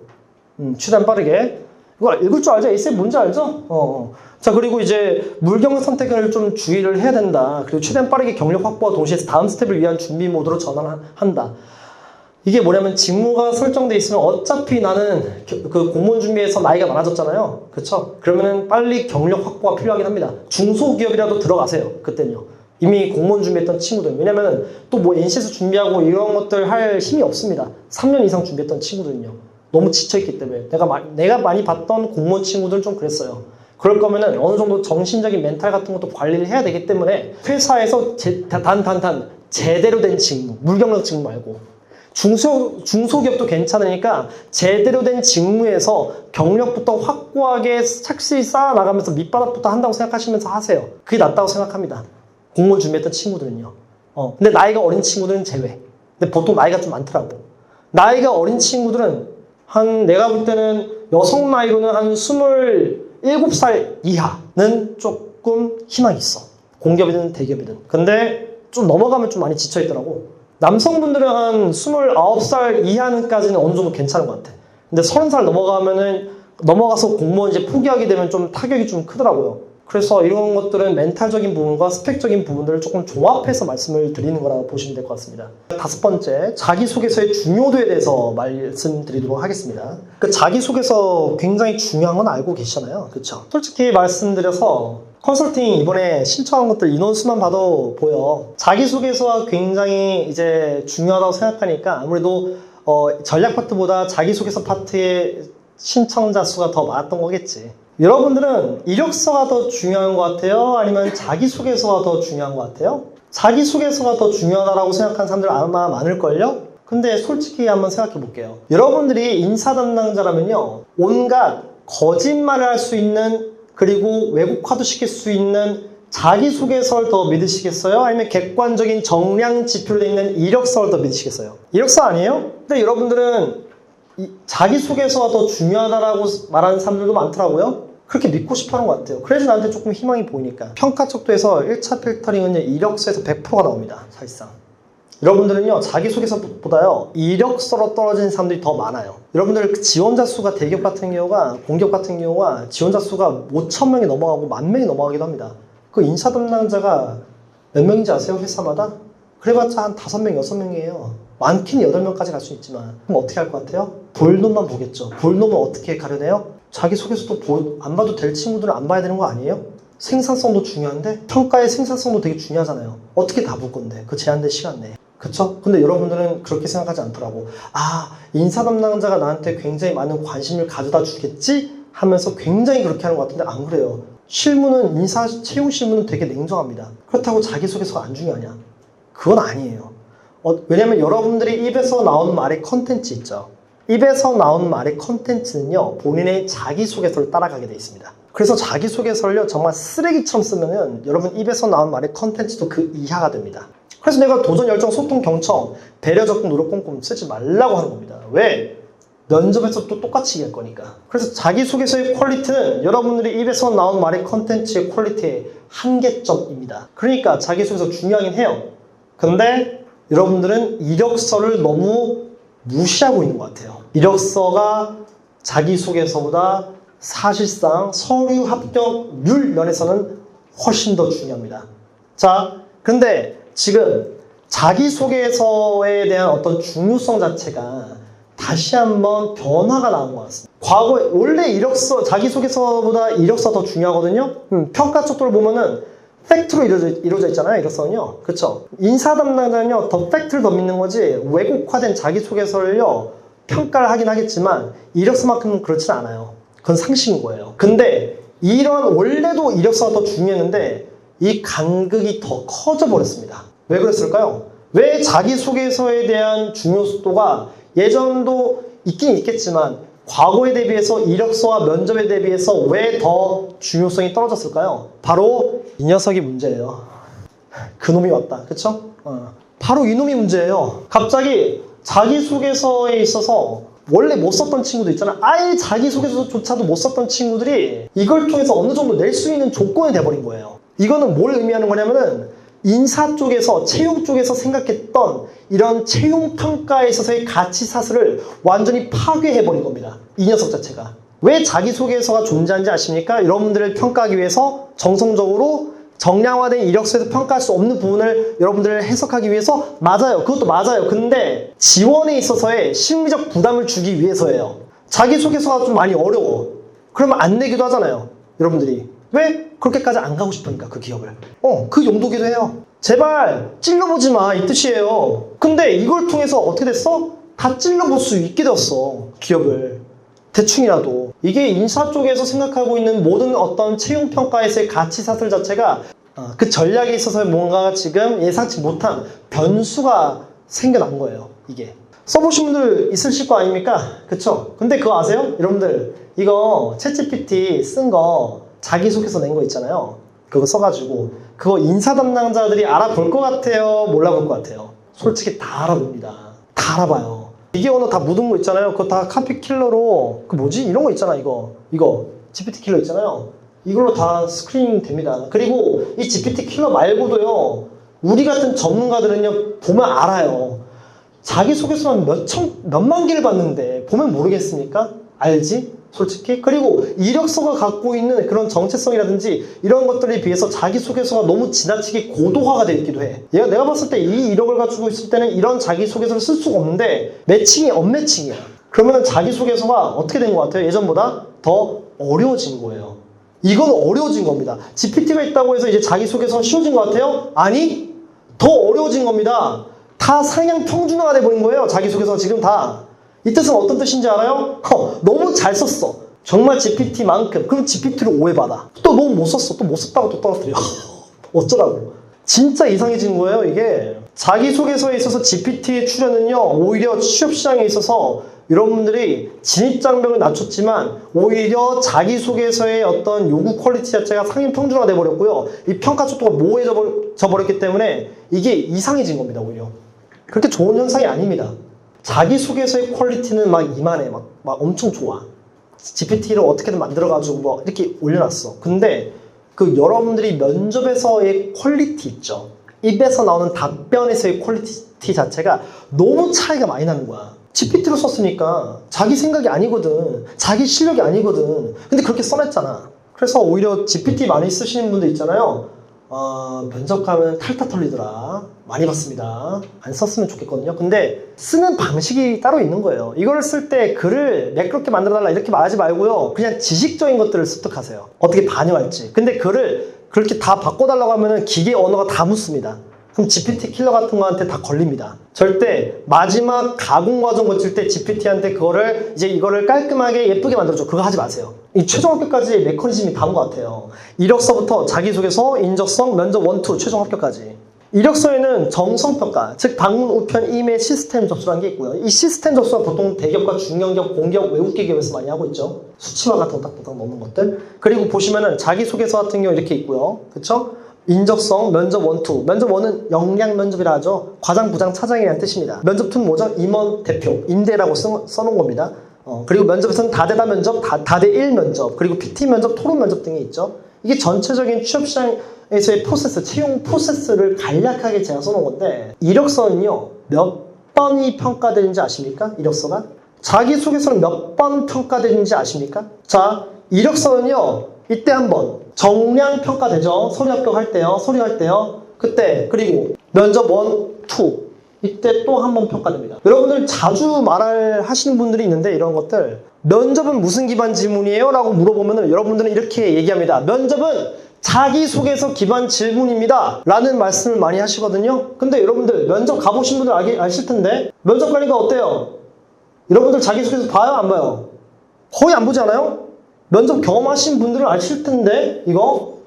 최대한 빠르게. 이거 읽을 줄 알죠? A7 뭔지 알죠? 자, 그리고 이제 물경력 선택을 좀 주의를 해야 된다. 그리고 최대한 빠르게 경력 확보와 동시에 다음 스텝을 위한 준비 모드로 전환한다. 이게 뭐냐면 직무가 설정돼 있으면 어차피 나는 그 공무원 준비에서 나이가 많아졌잖아요. 그쵸? 그러면은 빨리 경력 확보가 필요하긴 합니다. 중소기업이라도 들어가세요. 그때는요. 이미 공무원 준비했던 친구들. 왜냐면 또 뭐 NC에서 준비하고 이런 것들 할 힘이 없습니다. 3년 이상 준비했던 친구들은요. 너무 지쳐있기 때문에. 내가 많이 봤던 공무원 친구들은 좀 그랬어요. 그럴 거면은 어느 정도 정신적인 멘탈 같은 것도 관리를 해야 되기 때문에 회사에서 제대로 된 직무, 물경력 직무 말고 중소기업도 괜찮으니까 제대로 된 직무에서 경력부터 확고하게 착실히 쌓아나가면서 밑바닥부터 한다고 생각하시면서 하세요. 그게 낫다고 생각합니다. 공무원 준비했던 친구들은요. 근데 나이가 어린 친구들은 제외. 근데 보통 나이가 좀 많더라고. 나이가 어린 친구들은 내가 볼 때는 여성 나이로는 한 27살 이하는 조금 희망이 있어. 공기업이든 대기업이든. 근데 좀 넘어가면 좀 많이 지쳐있더라고. 남성분들은 한 29살 이하는까지는 어느 정도 괜찮은 것 같아. 근데 30살 넘어가서 공무원 이제 포기하게 되면 좀 타격이 좀 크더라고요. 그래서 이런 것들은 멘탈적인 부분과 스펙적인 부분들을 조금 종합해서 말씀을 드리는 거라고 보시면 될 것 같습니다. 5번째, 자기소개서의 중요도에 대해서 말씀드리도록 하겠습니다. 그 자기소개서 굉장히 중요한 건 알고 계시잖아요. 그렇죠? 솔직히 말씀드려서 컨설팅 이번에 신청한 것들 인원수만 봐도 보여. 자기소개서가 굉장히 이제 중요하다고 생각하니까 아무래도 전략 파트보다 자기소개서 파트의 신청자 수가 더 많았던 거겠지. 여러분들은 이력서가 더 중요한 것 같아요? 아니면 자기소개서가 더 중요한 것 같아요? 자기소개서가 더 중요하다고 생각하는 사람들 아마 많을걸요? 근데 솔직히 한번 생각해 볼게요. 여러분들이 인사 담당자라면요, 온갖 거짓말을 할 수 있는, 그리고 왜곡화도 시킬 수 있는 자기소개서를 더 믿으시겠어요? 아니면 객관적인 정량 지표로 되어 있는 이력서를 더 믿으시겠어요? 이력서 아니에요? 근데 여러분들은 자기소개서가 더 중요하다고 말하는 사람들도 많더라고요. 그렇게 믿고 싶어 하는 것 같아요. 그래서 나한테 조금 희망이 보이니까. 평가 척도에서 1차 필터링은요, 이력서에서 100%가 나옵니다. 사실상. 여러분들은요, 자기소개서보다요, 이력서로 떨어지는 사람들이 더 많아요. 여러분들 지원자 수가 대기업 같은 경우가, 공기업 같은 경우가 지원자 수가 5,000명이 넘어가고 10,000명이 넘어가기도 합니다. 그 인사 담당자가 몇 명인지 아세요? 회사마다? 그래봤자 한 5명, 6명이에요. 많게는 8명까지 갈 수 있지만. 그럼 어떻게 할 것 같아요? 볼놈만 보겠죠. 볼놈은 어떻게 가려내요? 자기소개서도 안 봐도 될 친구들은 안 봐야 되는 거 아니에요? 생산성도 중요한데 평가의 생산성도 되게 중요하잖아요. 어떻게 다 볼 건데 그 제한된 시간 내에. 그쵸? 근데 여러분들은 그렇게 생각하지 않더라고. 아, 인사 담당자가 나한테 굉장히 많은 관심을 가져다 주겠지? 하면서 굉장히 그렇게 하는 것 같은데 안 그래요. 실무는, 인사 채용 실무는 되게 냉정합니다. 그렇다고 자기소개서가 안 중요하냐? 그건 아니에요. 왜냐면 여러분들이 입에서 나온 말의 컨텐츠 있죠. 입에서 나온 말의 컨텐츠는요, 본인의 자기소개서를 따라가게 돼 있습니다. 그래서 자기소개서를요, 정말 쓰레기처럼 쓰면은 여러분 입에서 나온 말의 컨텐츠도 그 이하가 됩니다. 그래서 내가 도전, 열정, 소통, 경청, 배려, 적극, 노력, 꼼꼼 쓰지 말라고 하는 겁니다. 왜? 면접에서 또 똑같이 얘기할 거니까. 그래서 자기소개서의 퀄리티는 여러분들이 입에서 나온 말의 컨텐츠의 퀄리티의 한계점입니다. 그러니까 자기소개서 중요하긴 해요. 근데 여러분들은 이력서를 너무 무시하고 있는 것 같아요. 이력서가 자기소개서보다 사실상 서류 합격률 면에서는 훨씬 더 중요합니다. 자, 근데 지금 자기소개서에 대한 어떤 중요성 자체가 다시 한번 변화가 나온 것 같습니다. 과거에 원래 자기소개서보다 이력서 더 중요하거든요. 평가 척도를 보면은 팩트로 이루어져 있잖아요, 이력서는요. 그쵸? 인사 담당자는요, 더 팩트를 더 믿는 거지, 왜곡화된 자기소개서를요, 평가를 하긴 하겠지만, 이력서만큼은 그렇진 않아요. 그건 상식인 거예요. 근데, 원래도 이력서가 더 중요했는데, 이 간극이 더 커져 버렸습니다. 왜 그랬을까요? 왜 자기소개서에 대한 중요도가 예전도 있긴 있겠지만, 과거에 대비해서 이력서와 면접에 대비해서 왜 더 중요성이 떨어졌을까요? 바로 이 녀석이 문제예요. 그놈이 왔다. 그쵸? 바로 이놈이 문제예요. 갑자기 자기소개서에 있어서 원래 못 썼던 친구도 있잖아. 아예 자기소개서조차도 못 썼던 친구들이 이걸 통해서 어느 정도 낼 수 있는 조건이 돼버린 거예요. 이거는 뭘 의미하는 거냐면은 인사 쪽에서, 채용 쪽에서 생각했던 이런 채용 평가에 있어서의 가치 사슬을 완전히 파괴해버린 겁니다. 이 녀석 자체가. 왜 자기소개서가 존재하는지 아십니까? 여러분들을 평가하기 위해서 정성적으로 정량화된 이력서에서 평가할 수 없는 부분을 여러분들을 해석하기 위해서, 맞아요. 그것도 맞아요. 근데 지원에 있어서의 심리적 부담을 주기 위해서예요. 자기소개서가 좀 많이 어려워. 그러면 안 내기도 하잖아요. 여러분들이. 왜? 그렇게까지 안 가고 싶으니까, 그 기업을. 그 용도기도 해요. 제발 찔러보지 마, 이 뜻이에요. 근데 이걸 통해서 어떻게 됐어? 다 찔러볼 수 있게 되었어, 기업을. 대충이라도. 이게 인사 쪽에서 생각하고 있는 모든 어떤 채용평가에서의 가치 사슬 자체가 그 전략에 있어서 뭔가 지금 예상치 못한 변수가 생겨난 거예요, 이게. 써보신 분들 있으실 거 아닙니까? 그쵸? 근데 그거 아세요? 여러분들, 이거 챗GPT 쓴 거 자기소개서 낸 거 있잖아요. 그거 써가지고 그거 인사 담당자들이 알아볼 것 같아요? 몰라볼 것 같아요? 솔직히 다 알아봅니다. 다 알아봐요. 기계 언어 다 묻은 거 있잖아요. 그거 다 카피 킬러로, 그 뭐지? 이런 거 있잖아, 이거 GPT 킬러 있잖아요. 이걸로 다 스크리닝 됩니다. 그리고 이 GPT 킬러 말고도요, 우리 같은 전문가들은요, 보면 알아요. 자기소개서만 몇만 개를 봤는데 보면 모르겠습니까? 알지? 솔직히. 그리고 이력서가 갖고 있는 그런 정체성이라든지 이런 것들에 비해서 자기소개서가 너무 지나치게 고도화가 되어 있기도 해. 내가 봤을 때 이 이력을 가지고 있을 때는 이런 자기소개서를 쓸 수가 없는데 매칭이 언매칭이야. 그러면 자기소개서가 어떻게 된 것 같아요? 예전보다 더 어려워진 거예요. 이건 어려워진 겁니다. GPT가 있다고 해서 이제 자기소개서가 쉬워진 것 같아요? 아니, 더 어려워진 겁니다. 다 상향 평준화가 돼버린 거예요, 자기소개서 지금 다. 이 뜻은 어떤 뜻인지 알아요? 너무 잘 썼어. 정말 GPT만큼. 그럼 GPT를 오해받아. 또 너무 못 썼어. 또 못 썼다고 또 떨어뜨려. 어쩌라고. 진짜 이상해진 거예요, 이게. 자기소개서에 있어서 GPT의 출연은요, 오히려 취업시장에 있어서 여러분들이 진입장벽을 낮췄지만 오히려 자기소개서의 어떤 요구 퀄리티 자체가 상위 평준화가 돼버렸고요. 이 평가 속도가 모호해져 버렸기 때문에 이게 이상해진 겁니다, 오히려. 그렇게 좋은 현상이 아닙니다. 자기소개서의 퀄리티는 막 이만해, 막 엄청 좋아. GPT를 어떻게든 만들어가지고 뭐 이렇게 올려놨어. 근데 그 여러분들이 면접에서의 퀄리티 있죠. 입에서 나오는 답변에서의 퀄리티 자체가 너무 차이가 많이 나는 거야. GPT로 썼으니까 자기 생각이 아니거든. 자기 실력이 아니거든. 근데 그렇게 써냈잖아. 그래서 오히려 GPT 많이 쓰시는 분들 있잖아요. 면접 가면 탈탈 털리더라. 많이 봤습니다. 안 썼으면 좋겠거든요. 근데 쓰는 방식이 따로 있는 거예요. 이걸 쓸 때 글을 매끄럽게 만들어달라 이렇게 말하지 말고요. 그냥 지식적인 것들을 습득하세요. 어떻게 반영할지. 근데 글을 그렇게 다 바꿔달라고 하면은 기계 언어가 다 묻습니다. 그럼 GPT 킬러 같은 거한테 다 걸립니다. 절대 마지막 가공 과정 거칠 때 GPT한테 그거를 이제 이거를 깔끔하게 예쁘게 만들어줘. 그거 하지 마세요. 이 최종 합격까지 메커니즘이 다른 것 같아요. 이력서부터 자기소개서, 인적성, 면접 1, 2, 최종 합격까지. 이력서에는 정성평가, 즉 방문, 우편, 이메일, 시스템 접수라는 게 있고요. 이 시스템 접수가 보통 대기업과 중견기업, 공기업, 외국계 기업에서 많이 하고 있죠. 수치만 같은 거 딱딱 넣는 것들. 그리고 보시면은 자기소개서 같은 경우 이렇게 있고요. 그쵸? 인적성, 면접 1, 2. 면접 1은 역량 면접이라 하죠. 과장, 부장, 차장이라는 뜻입니다. 면접 2는 뭐죠? 임원, 대표, 임대라고 써놓은 겁니다. 그리고 면접에서는 다대다 면접, 다대 1 면접, 그리고 PT 면접, 토론 면접 등이 있죠. 이게 전체적인 취업시장에서의 프로세스, 채용 프로세스를 간략하게 제가 써놓은 건데, 이력서는요, 몇 번이 평가되는지 아십니까? 이력서가? 자기소개서는 몇 번 평가되는지 아십니까? 자, 이력서는요, 이때 한 번. 정량 평가되죠. 서류 합격할 때요. 서류할 때요. 그때. 그리고 면접 1, 2. 이때 또 한 번 평가됩니다. 여러분들 자주 하시는 분들이 있는데 이런 것들. 면접은 무슨 기반 질문이에요? 라고 물어보면 여러분들은 이렇게 얘기합니다. 면접은 자기소개서 기반 질문입니다. 라는 말씀을 많이 하시거든요. 근데 여러분들 면접 가보신 분들 아실 텐데 면접 가니까 어때요? 여러분들 자기소개서 봐요? 안 봐요? 거의 안 보지 않아요? 면접 경험하신 분들은 아실 텐데 이거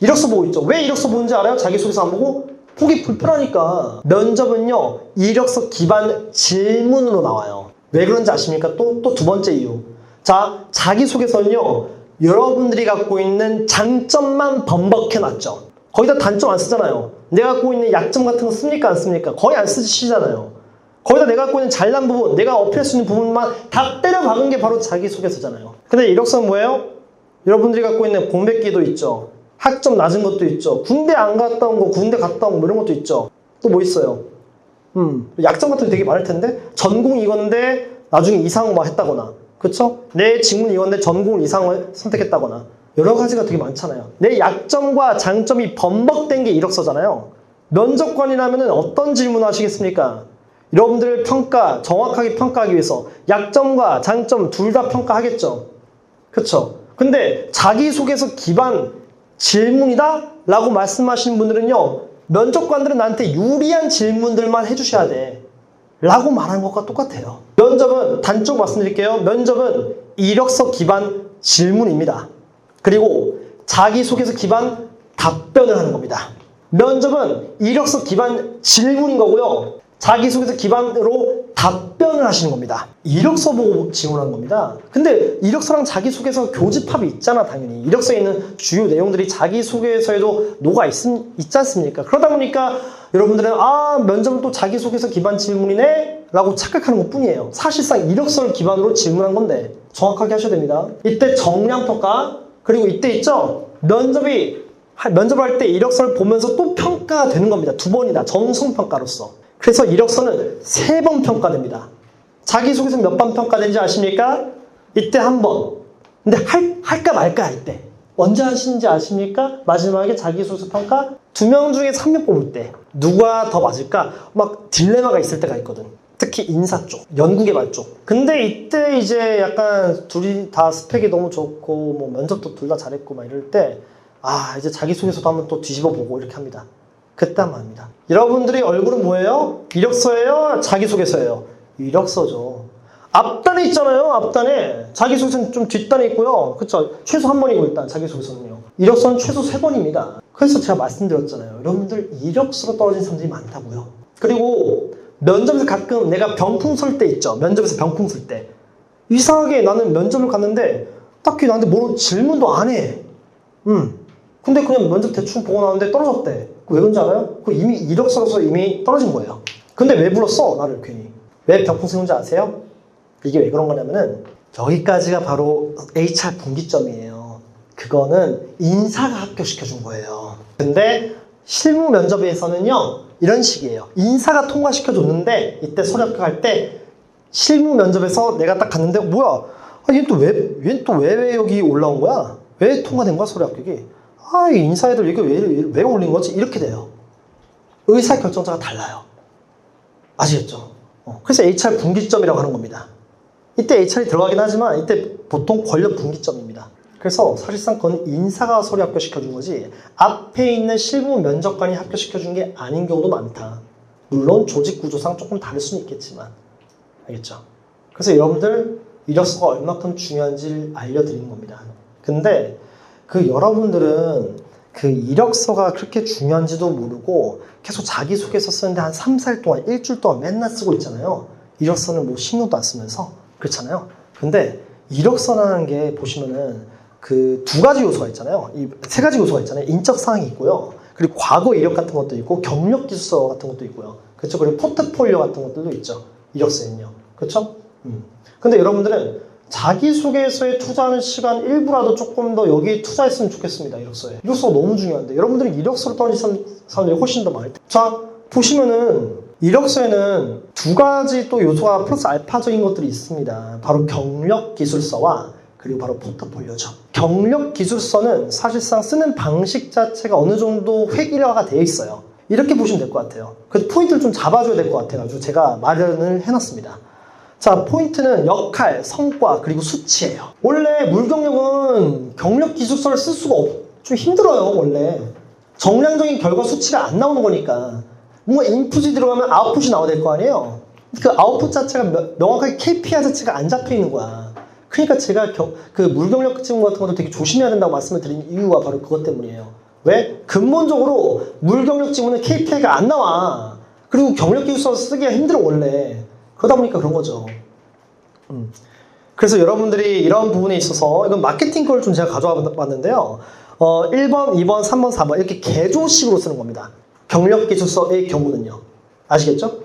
이력서 보고 있죠. 왜 이력서 보는지 알아요? 자기소개서 안 보고? 보기 불편하니까. 면접은요 이력서 기반 질문으로 나와요. 왜 그런지 아십니까? 또 두 번째 이유. 자, 자기소개서는요 여러분들이 갖고 있는 장점만 번복해놨죠. 거기다 단점 안 쓰잖아요. 내가 갖고 있는 약점 같은 거 씁니까? 안 씁니까? 거의 안 쓰시잖아요. 거기다 내가 갖고 있는 잘난 부분, 내가 어필할 수 있는 부분만 다 때려 박은 게 바로 자기소개서잖아요. 근데 이력서는 뭐예요? 여러분들이 갖고 있는 공백기도 있죠. 학점 낮은 것도 있죠. 군대 안 갔다 온 거, 군대 갔다 온 거, 이런 것도 있죠. 또 뭐 있어요? 약점 같은 게 되게 많을 텐데? 전공 이건데 나중에 이상호만 했다거나. 그쵸? 내 직문 이건데 전공을 이상을 선택했다거나. 여러 가지가 되게 많잖아요. 내 약점과 장점이 번복된 게 이력서잖아요. 면접관이라면 어떤 질문을 하시겠습니까? 여러분들을 정확하게 평가하기 위해서 약점과 장점 둘 다 평가하겠죠. 그쵸? 근데 자기소개서 기반 질문이다? 라고 말씀하시는 분들은요, 면접관들은 나한테 유리한 질문들만 해주셔야 돼. 라고 말하는 것과 똑같아요. 면접은, 단적 말씀드릴게요. 면접은 이력서 기반 질문입니다. 그리고 자기소개서 기반 답변을 하는 겁니다. 면접은 이력서 기반 질문인 거고요. 자기소개서 기반으로 답변을 하시는 겁니다. 이력서 보고 지원하는 겁니다. 근데 이력서랑 자기소개서 교집합이 있잖아, 당연히. 이력서에 있는 주요 내용들이 자기소개서에도 있지 않습니까? 그러다 보니까 여러분들은 면접은 또 자기소개서 기반 질문이네? 라고 착각하는 것 뿐이에요. 사실상 이력서를 기반으로 질문한 건데 정확하게 하셔야 됩니다. 이때 정량평가, 그리고 이때 있죠? 면접할 때 이력서를 보면서 또 평가가 되는 겁니다. 2번이나 정성평가로서. 그래서 이력서는 3번 평가됩니다. 자기소개서 몇 번 평가되는지 아십니까? 이때 한 번. 근데 할까 말까 이때. 언제 하시는지 아십니까? 마지막에 자기소개서 평가 2명 중에 3명 뽑을 때 누가 더 맞을까? 막 딜레마가 있을 때가 있거든. 특히 인사 쪽, 연구개발 쪽. 근데 이때 이제 약간 둘이 다 스펙이 너무 좋고 뭐 면접도 둘 다 잘했고 막 이럴 때 이제 자기소개서도 한번 또 뒤집어 보고 이렇게 합니다. 그때 한번 합니다. 여러분들이 얼굴은 뭐예요? 이력서예요? 자기소개서예요? 이력서죠. 앞단에 있잖아요. 앞단에. 자기소개서는 좀 뒷단에 있고요. 그쵸? 최소 한 번이고 일단 자기소개서는요. 이력서는 최소 3번입니다. 그래서 제가 말씀드렸잖아요. 여러분들 이력서로 떨어진 사람들이 많다고요. 그리고 면접에서 가끔 내가 병풍 설 때 있죠. 면접에서 병풍 설 때. 이상하게 나는 면접을 갔는데 딱히 나한테 뭐 질문도 안 해. 근데 그냥 면접 대충 보고 나왔는데 떨어졌대. 왜 그런지 알아요? 그 이미 이력서로서 이미 떨어진 거예요. 근데 왜 불렀어? 나를 괜히. 왜 병풍 세운지 아세요? 이게 왜 그런 거냐면은 여기까지가 바로 HR 분기점이에요. 그거는 인사가 합격시켜준 거예요. 근데 실무 면접에서는요 이런 식이에요. 인사가 통과시켜줬는데 이때 서류 합격할 때 실무 면접에서 내가 딱 갔는데 뭐야? 얘는 또 왜 여기 올라온 거야? 왜 통과된 거야 서류 합격이? 이 인사애들 이게 왜 올린 거지? 이렇게 돼요. 의사결정자가 달라요. 아시겠죠? 그래서 HR 분기점이라고 하는 겁니다. 이때 HR이 들어가긴 하지만 이때 보통 권력 분기점입니다. 그래서 사실상 그건 인사가 서류 합격시켜준 거지 앞에 있는 실무 면접관이 합격시켜준 게 아닌 경우도 많다. 물론 조직 구조상 조금 다를 수는 있겠지만 알겠죠? 그래서 여러분들 이력서가 얼마큼 중요한지를 알려드리는 겁니다. 근데 그 여러분들은 그 이력서가 그렇게 중요한지도 모르고 계속 자기소개서 쓰는데 한 3, 4일 동안 일주일 동안 맨날 쓰고 있잖아요. 이력서는 뭐 신경도 안 쓰면서 그렇잖아요. 근데 이력서라는 게 보시면은 그 2가지 요소가 있잖아요. 이 3가지 요소가 있잖아요. 인적 사항이 있고요. 그리고 과거 이력 같은 것도 있고 경력 기술서 같은 것도 있고요. 그렇죠? 그리고 포트폴리오 같은 것들도 있죠. 이력서에는요. 그렇죠? 근데 여러분들은 자기소개서에 투자하는 시간 일부라도 조금 더 여기에 투자했으면 좋겠습니다. 이력서에. 이력서가 너무 중요한데 여러분들이 이력서를 떨어진 사람들이 훨씬 더 많을 때. 자, 보시면은 이력서에는 2가지 또 요소가 플러스 알파적인 것들이 있습니다. 바로 경력 기술서와 그리고 바로 포트폴리오죠. 경력 기술서는 사실상 쓰는 방식 자체가 어느 정도 획일화가 되어 있어요. 이렇게 보시면 될 것 같아요. 그래서 포인트를 좀 잡아줘야 될 것 같아가지고 제가 마련을 해놨습니다. 자, 포인트는 역할, 성과, 그리고 수치예요. 원래 물경력은 경력 기술서를 쓸 수가 좀 힘들어요, 원래. 정량적인 결과 수치가 안 나오는 거니까. 뭔가 인풋이 들어가면 아웃풋이 나와야 될 거 아니에요? 그 아웃풋 자체가 명확하게 KPI 자체가 안 잡혀 있는 거야. 그러니까 제가 그 물경력 지문 같은 것도 되게 조심해야 된다고 말씀을 드린 이유가 바로 그것 때문이에요. 왜? 근본적으로 물경력 지문은 KPI가 안 나와. 그리고 경력 기술서 쓰기가 힘들어, 원래. 그러다 보니까 그런 거죠. 그래서 여러분들이 이런 부분에 있어서 이건 마케팅 걸 좀 제가 가져와 봤는데요. 1번, 2번, 3번, 4번 이렇게 개조식으로 쓰는 겁니다. 경력 기술서의 경우는요. 아시겠죠?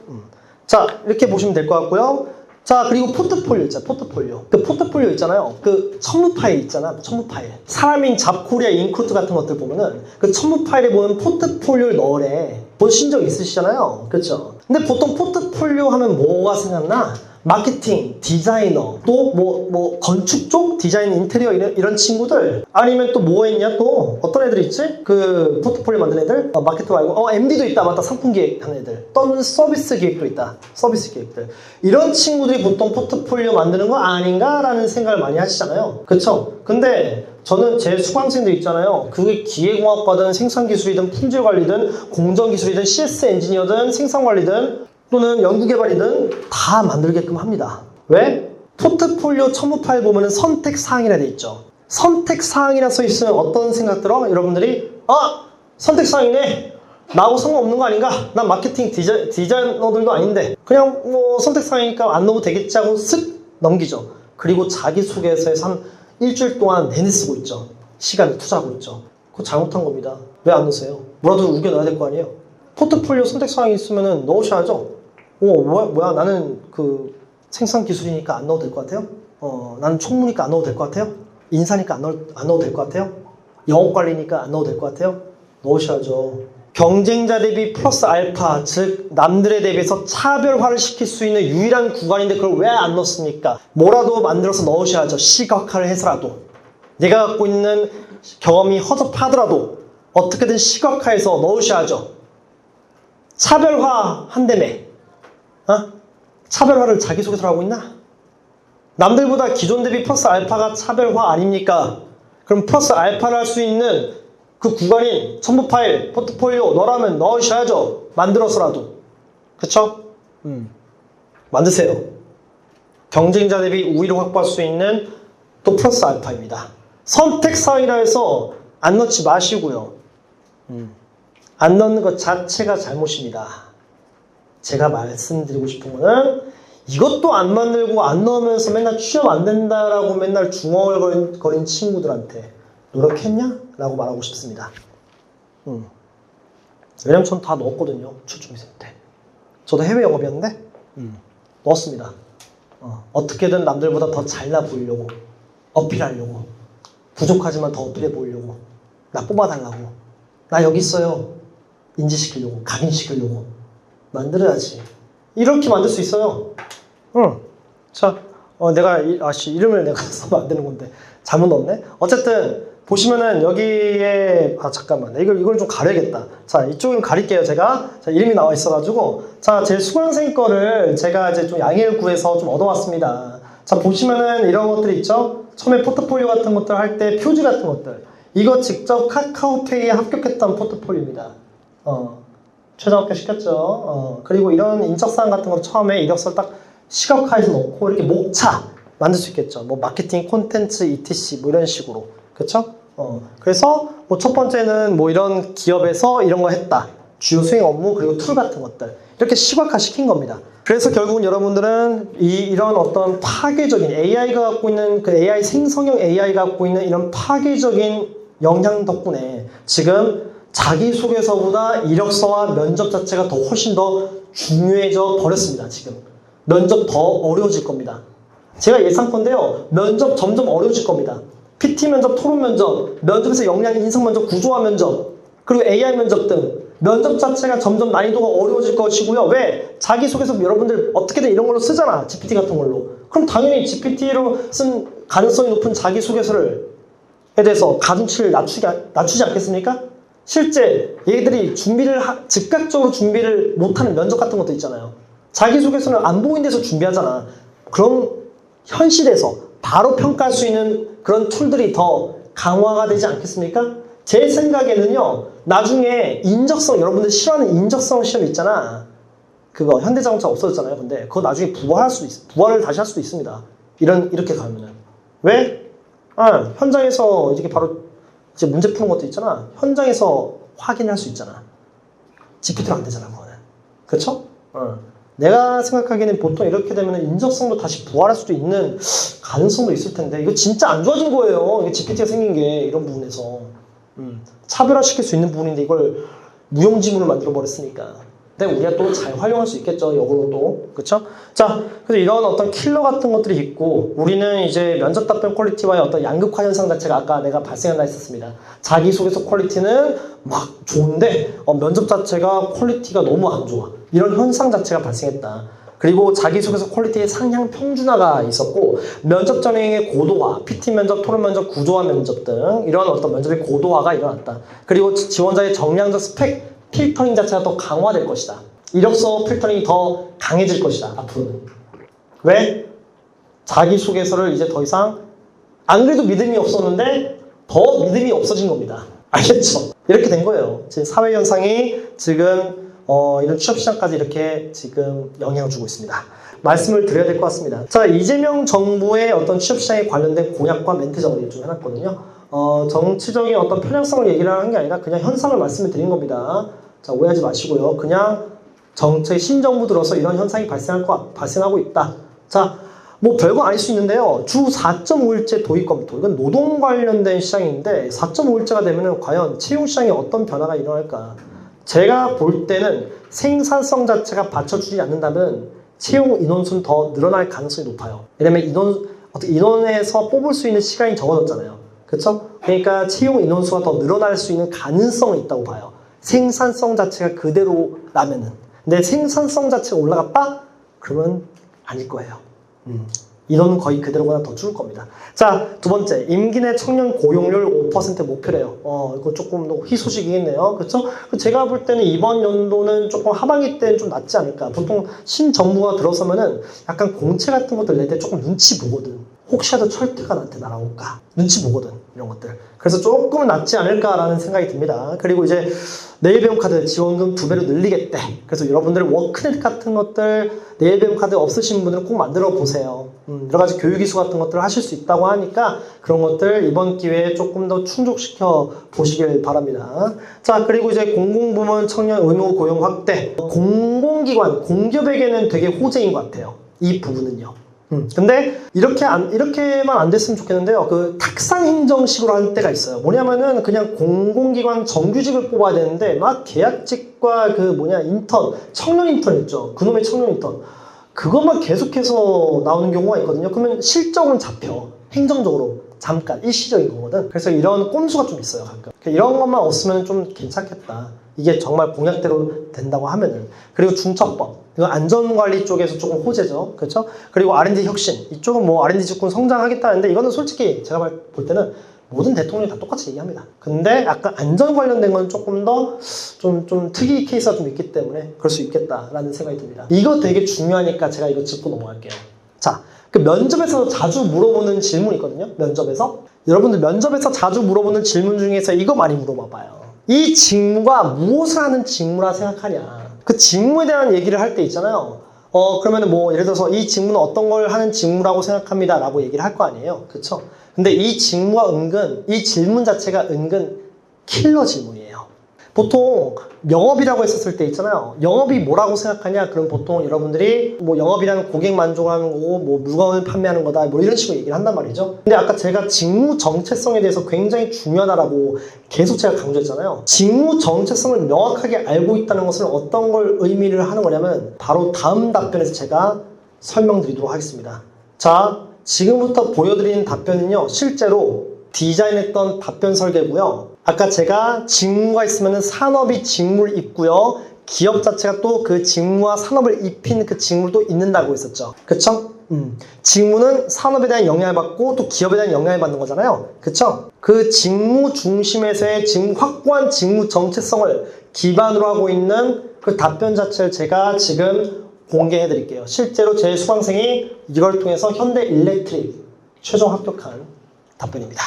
자, 이렇게 보시면 될 것 같고요. 자, 그리고 포트폴리오 있잖아요. 포트폴리오. 그 포트폴리오 있잖아요. 그 첨부 파일 있잖아. 첨부 파일. 사람인 잡코리아 인쿠트 같은 것들 보면은 그 첨부 파일에 보면 포트폴리오를 넣으래. 보신 적 있으시잖아요. 그렇죠? 근데 보통 포트폴리오 하면 뭐가 생각나? 마케팅, 디자이너, 또 뭐 건축 쪽, 디자인, 인테리어 이런 친구들 아니면 또 뭐 했냐 또 어떤 애들 있지? 그 포트폴리오 만든 애들? 마케터 말고 MD도 있다. 맞다. 상품 기획하는 애들 또는 서비스 기획도 있다. 서비스 기획들 이런 친구들이 보통 포트폴리오 만드는 거 아닌가라는 생각을 많이 하시잖아요. 그쵸? 근데 저는 제 수강생들 있잖아요. 그게 기계공학과든 생산기술이든 품질관리든 공정기술이든 CS 엔지니어든 생산관리든 또는 연구개발이든 다 만들게끔 합니다. 왜? 포트폴리오 첨부 파일 보면은 선택사항이라 돼 있죠. 선택사항이라 써 있으면 어떤 생각 들어? 여러분들이 선택사항이네. 나하고 상관없는 거 아닌가? 난 마케팅 디자이너들도 아닌데 그냥 뭐 선택사항이니까 안 넣어도 되겠지 하고 쓱 넘기죠. 그리고 자기소개서에서 한 일주일 동안 내내 쓰고 있죠. 시간을 투자하고 있죠. 그거 잘못한 겁니다. 왜 안 넣으세요? 뭐라도 우겨 넣어야 될 거 아니에요? 포트폴리오 선택사항이 있으면 넣으셔야죠. 뭐야 나는 그 생산 기술이니까 안 넣어도 될 것 같아요? 나는 총무니까 안 넣어도 될 것 같아요? 인사니까 안 넣어도 될 것 같아요? 영업관리니까 안 넣어도 될 것 같아요? 넣으셔야죠. 경쟁자 대비 플러스 알파, 즉 남들에 대비해서 차별화를 시킬 수 있는 유일한 구간인데 그걸 왜 안 넣습니까? 뭐라도 만들어서 넣으셔야죠. 시각화를 해서라도. 내가 갖고 있는 경험이 허접하더라도 어떻게든 시각화해서 넣으셔야죠. 차별화 한다며. 차별화를 자기소개서로 하고 있나? 남들보다 기존 대비 플러스 알파가 차별화 아닙니까? 그럼 플러스 알파를 할 수 있는 그 구간인 첨부 파일, 포트폴리오 너라면 넣으셔야죠. 만들어서라도. 그쵸? 만드세요. 경쟁자 대비 우위를 확보할 수 있는 또 플러스 알파입니다. 선택사항이라 해서 안 넣지 마시고요. 안 넣는 것 자체가 잘못입니다. 제가 말씀드리고 싶은 거는 이것도 안 만들고 안 넣으면서 맨날 취업 안 된다라고 맨날 중얼거린 친구들한테 노력했냐? 라고 말하고 싶습니다. 왜냐면 전 다 넣었거든요. 초중생 때. 저도 해외 영업이었는데 넣었습니다. 어떻게든 남들보다 더 잘나 보이려고, 어필하려고, 부족하지만 더 어필해 보이려고, 나 뽑아달라고, 나 여기 있어요. 인지시키려고, 각인시키려고 만들어야지. 이렇게 만들 수 있어요. 자, 이름을 내가 써면 안 되는 건데 잘못 넣었네. 어쨌든 보시면은 여기에 잠깐만 이걸 좀 가려야겠다. 자, 이쪽은 가릴게요. 제가 자, 이름이 나와 있어가지고 자, 제 수강생 거를 제가 이제 좀 양해를 구해서 좀 얻어왔습니다. 자, 보시면은 이런 것들이 있죠. 처음에 포트폴리오 같은 것들 할 때 표지 같은 것들 이거 직접 카카오페이에 합격했던 포트폴리오입니다. 최저 합격 시켰죠. 그리고 이런 인적사항 같은 거 처음에 이력서를 딱 시각화해서 넣고 이렇게 목차 만들 수 있겠죠. 뭐 마케팅, 콘텐츠, etc 뭐 이런 식으로. 그쵸? 그래서 뭐 첫 번째는 뭐 이런 기업에서 이런 거 했다. 주요 수행 업무 그리고 툴 같은 것들 이렇게 시각화 시킨 겁니다. 그래서 결국은 여러분들은 이런 어떤 파괴적인 AI가 갖고 있는 그 AI 생성형 AI가 갖고 있는 이런 파괴적인 영향 덕분에 지금 자기소개서보다 이력서와 면접 자체가 더 훨씬 더 중요해져 버렸습니다. 지금 면접 더 어려워질 겁니다. 제가 예상컨대요. 면접 점점 어려워질 겁니다. PT 면접, 토론 면접, 면접에서 역량 인성 면접, 구조화 면접, 그리고 AI 면접 등 면접 자체가 점점 난이도가 어려워질 것이고요. 왜? 자기소개서 여러분들 어떻게든 이런 걸로 쓰잖아. GPT 같은 걸로. 그럼 당연히 GPT로 쓴 가능성이 높은 자기소개서에 대해서 가중치를 낮추지 않겠습니까? 실제 얘들이 즉각적으로 준비를 못하는 면접 같은 것도 있잖아요. 자기소개서는 안 보이는 데서 준비하잖아. 그럼 현실에서 바로 평가할 수 있는 그런 툴들이 더 강화가 되지 않겠습니까? 제 생각에는요, 나중에 인적성, 여러분들 싫어하는 인적성 시험 있잖아. 그거 현대자동차 없어졌잖아요. 근데 그거 나중에 부활을 다시 할 수도 있습니다. 이렇게 가면은. 왜? 현장에서 이렇게 바로 이제 문제 푸는 것도 있잖아. 현장에서 확인할 수 있잖아. GPT로 안 되잖아, 그거는. 그쵸? 내가 생각하기에는 보통 이렇게 되면 인적성도 다시 부활할 수도 있는 가능성도 있을 텐데, 이거 진짜 안 좋아진 거예요. 이게 GPT가 생긴 게, 이런 부분에서. 차별화시킬 수 있는 부분인데, 이걸 무용지물을 만들어 버렸으니까. 근데 우리가 또 잘 활용할 수 있겠죠, 역으로 또. 그쵸? 자, 그래서 이런 어떤 킬러 같은 것들이 있고, 우리는 이제 면접 답변 퀄리티와의 어떤 양극화 현상 자체가 아까 내가 발생한다 했었습니다. 자기소개서 퀄리티는 막 좋은데, 면접 자체가 퀄리티가 너무 안 좋아. 이런 현상 자체가 발생했다. 그리고 자기소개서 퀄리티의 상향 평준화가 있었고, 면접 전형의 고도화, PT 면접, 토론 면접, 구조화 면접 등 이런 어떤 면접의 고도화가 일어났다. 그리고 지원자의 정량적 스펙 필터링 자체가 더 강화될 것이다. 이력서 필터링이 더 강해질 것이다. 앞으로는. 왜? 자기소개서를 이제 더 이상 안 그래도 믿음이 없었는데 더 믿음이 없어진 겁니다. 알겠죠? 이렇게 된 거예요. 지금 사회현상이 지금 이런 취업시장까지 이렇게 지금 영향을 주고 있습니다. 말씀을 드려야 될 것 같습니다. 자, 이재명 정부의 어떤 취업시장에 관련된 공약과 멘트 정리를 좀 해놨거든요. 정치적인 어떤 편향성을 얘기를 하는 게 아니라 그냥 현상을 말씀을 드린 겁니다. 자, 오해하지 마시고요. 그냥 신정부 들어서 이런 현상이 발생하고 있다. 자, 뭐 별거 아닐 수 있는데요. 주 4.5일제 도입 검토. 이건 노동 관련된 시장인데 4.5일제가 되면은 과연 채용 시장에 어떤 변화가 일어날까? 제가 볼 때는 생산성 자체가 받쳐주지 않는다면 채용 인원수는 더 늘어날 가능성이 높아요. 왜냐면 인원에서 뽑을 수 있는 시간이 적어졌잖아요. 그렇죠? 그러니까 채용 인원수가 더 늘어날 수 있는 가능성이 있다고 봐요. 생산성 자체가 그대로라면은. 근데 생산성 자체가 올라갔다? 그러면 아닐 거예요. 인원은 거의 그대로보다 더 줄을 겁니다. 자, 두 번째, 임기 내 청년 고용률 5% 목표래요. 이거 조금 희소식이겠네요. 그렇죠? 제가 볼 때는 이번 연도는 조금 하반기 때는 좀 낫지 않을까. 보통 신정부가 들어서면은 약간 공채 같은 것들 낼 때 조금 눈치 보거든. 혹시라도 철퇴가 나한테 날아올까? 눈치 보거든, 이런 것들. 그래서 조금은 낫지 않을까라는 생각이 듭니다. 그리고 이제 내일 배움 카드 지원금 2배로 늘리겠대. 그래서 여러분들 워크넷 같은 것들 내일 배움 카드 없으신 분들은 꼭 만들어 보세요. 여러 가지 교육 이수 같은 것들을 하실 수 있다고 하니까 그런 것들 이번 기회에 조금 더 충족시켜 보시길 바랍니다. 자, 그리고 이제 공공부문 청년 의무 고용 확대. 공공기관, 공기업에게는 되게 호재인 것 같아요. 이 부분은요. 근데 이렇게만 안 됐으면 좋겠는데요. 그 탁상 행정식으로 할 때가 있어요. 뭐냐면은 그냥 공공기관 정규직을 뽑아야 되는데 막 계약직과 인턴, 청년 인턴 있죠. 그놈의 청년 인턴. 그것만 계속해서 나오는 경우가 있거든요. 그러면 실적은 잡혀. 행정적으로. 잠깐 일시적인 거거든. 그래서 이런 꼼수가 좀 있어요, 가끔. 이런 것만 없으면 좀 괜찮겠다. 이게 정말 공약대로 된다고 하면은. 그리고 중첩법. 이거 안전관리 쪽에서 조금 호재죠. 그렇죠? 그리고 R&D 혁신. 이쪽은 뭐 R&D 직군 성장하겠다는데 이거는 솔직히 제가 볼 때는 모든 대통령이 다 똑같이 얘기합니다. 근데 약간 안전 관련된 건 조금 더 좀 특이 케이스가 좀 있기 때문에 그럴 수 있겠다라는 생각이 듭니다. 이거 되게 중요하니까 제가 이거 짚고 넘어갈게요. 자, 그 면접에서 자주 물어보는 질문이 있거든요. 면접에서. 여러분들 면접에서 자주 물어보는 질문 중에서 이거 많이 물어봐봐요. 이 직무가 무엇을 하는 직무라 생각하냐. 그 직무에 대한 얘기를 할 때 있잖아요. 그러면은 뭐 예를 들어서 이 직무는 어떤 걸 하는 직무라고 생각합니다 라고 얘기를 할 거 아니에요. 그쵸? 근데 이 직무가 이 질문 자체가 은근 킬러 질문이에요. 보통 영업이라고 했었을 때 있잖아요. 영업이 뭐라고 생각하냐? 그럼 보통 여러분들이 뭐 영업이라는 고객 만족을 하는 거고 뭐 물건을 판매하는 거다 뭐 이런 식으로 얘기를 한단 말이죠. 근데 아까 제가 직무 정체성에 대해서 굉장히 중요하다라고 계속 제가 강조했잖아요. 직무 정체성을 명확하게 알고 있다는 것은 어떤 걸 의미를 하는 거냐면 바로 다음 답변에서 제가 설명드리도록 하겠습니다. 자, 지금부터 보여드리는 답변은요, 실제로 디자인했던 답변 설계고요. 아까 제가 직무가 있으면 산업이 직무를 입고요. 기업 자체가 또 그 직무와 산업을 입힌 그 직무를 또 입는다고 했었죠. 그쵸? 직무는 산업에 대한 영향을 받고 또 기업에 대한 영향을 받는 거잖아요. 그쵸? 그 직무 중심에서의 확고한 직무 정체성을 기반으로 하고 있는 그 답변 자체를 제가 지금 공개해 드릴게요. 실제로 제 수강생이 이걸 통해서 현대 일렉트릭 최종 합격한 답변입니다.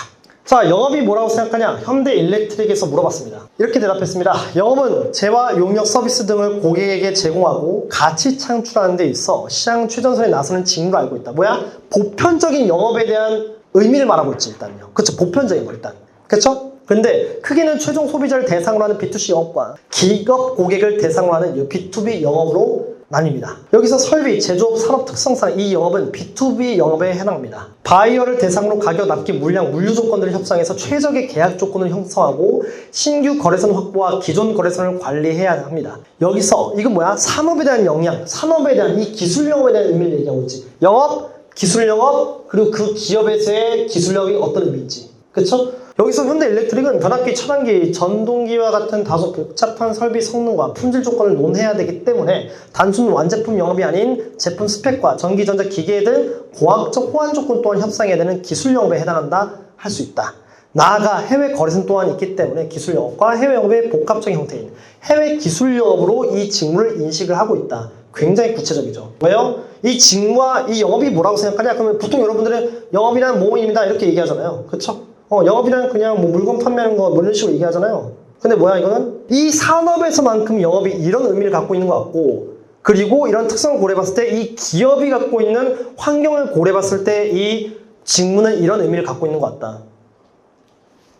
자, 영업이 뭐라고 생각하냐? 현대 일렉트릭에서 물어봤습니다. 이렇게 대답했습니다. 영업은 재화, 용역, 서비스 등을 고객에게 제공하고 가치 창출하는 데 있어 시장 최전선에 나서는 직무를 알고 있다. 뭐야? 보편적인 영업에 대한 의미를 말하고 있지, 일단요. 그쵸? 보편적인 거, 일단. 그쵸? 근데 크게는 최종 소비자를 대상으로 하는 B2C 영업과 기업 고객을 대상으로 하는 B2B 영업으로 나뉩니다. 여기서 설비, 제조업, 산업 특성상 이 영업은 B2B 영업에 해당합니다. 바이어를 대상으로 가격 납기, 물량, 물류 조건들을 협상해서 최적의 계약 조건을 형성하고 신규 거래선 확보와 기존 거래선을 관리해야 합니다. 여기서 이건 뭐야? 산업에 대한 영향, 산업에 대한 이 기술 영업에 대한 의미를 얘기하고 있지. 영업, 기술 영업, 그리고 그 기업에서의 기술력이 어떤 의미인지. 그쵸? 여기서 현대 일렉트릭은 변압기, 차단기, 전동기와 같은 다소 복잡한 설비 성능과 품질 조건을 논해야 되기 때문에 단순 완제품 영업이 아닌 제품 스펙과 전기, 전자, 기계 등 고학적 호환 조건 또한 협상해야 되는 기술 영업에 해당한다 할 수 있다. 나아가 해외 거래선 또한 있기 때문에 기술 영업과 해외 영업의 복합적인 형태인 해외 기술 영업으로 이 직무를 인식을 하고 있다. 굉장히 구체적이죠. 왜요? 이 직무와 이 영업이 뭐라고 생각하냐? 그러면 보통 여러분들은 영업이란 뭐입니다 이렇게 얘기하잖아요. 그쵸? 영업이란 그냥 뭐 물건 판매하는 거 뭐 이런 식으로 얘기하잖아요. 근데 뭐야 이거는? 이 산업에서만큼 영업이 이런 의미를 갖고 있는 것 같고, 그리고 이런 특성을 고려해봤을 때 이 기업이 갖고 있는 환경을 고려해봤을 때 이 직무는 이런 의미를 갖고 있는 것 같다.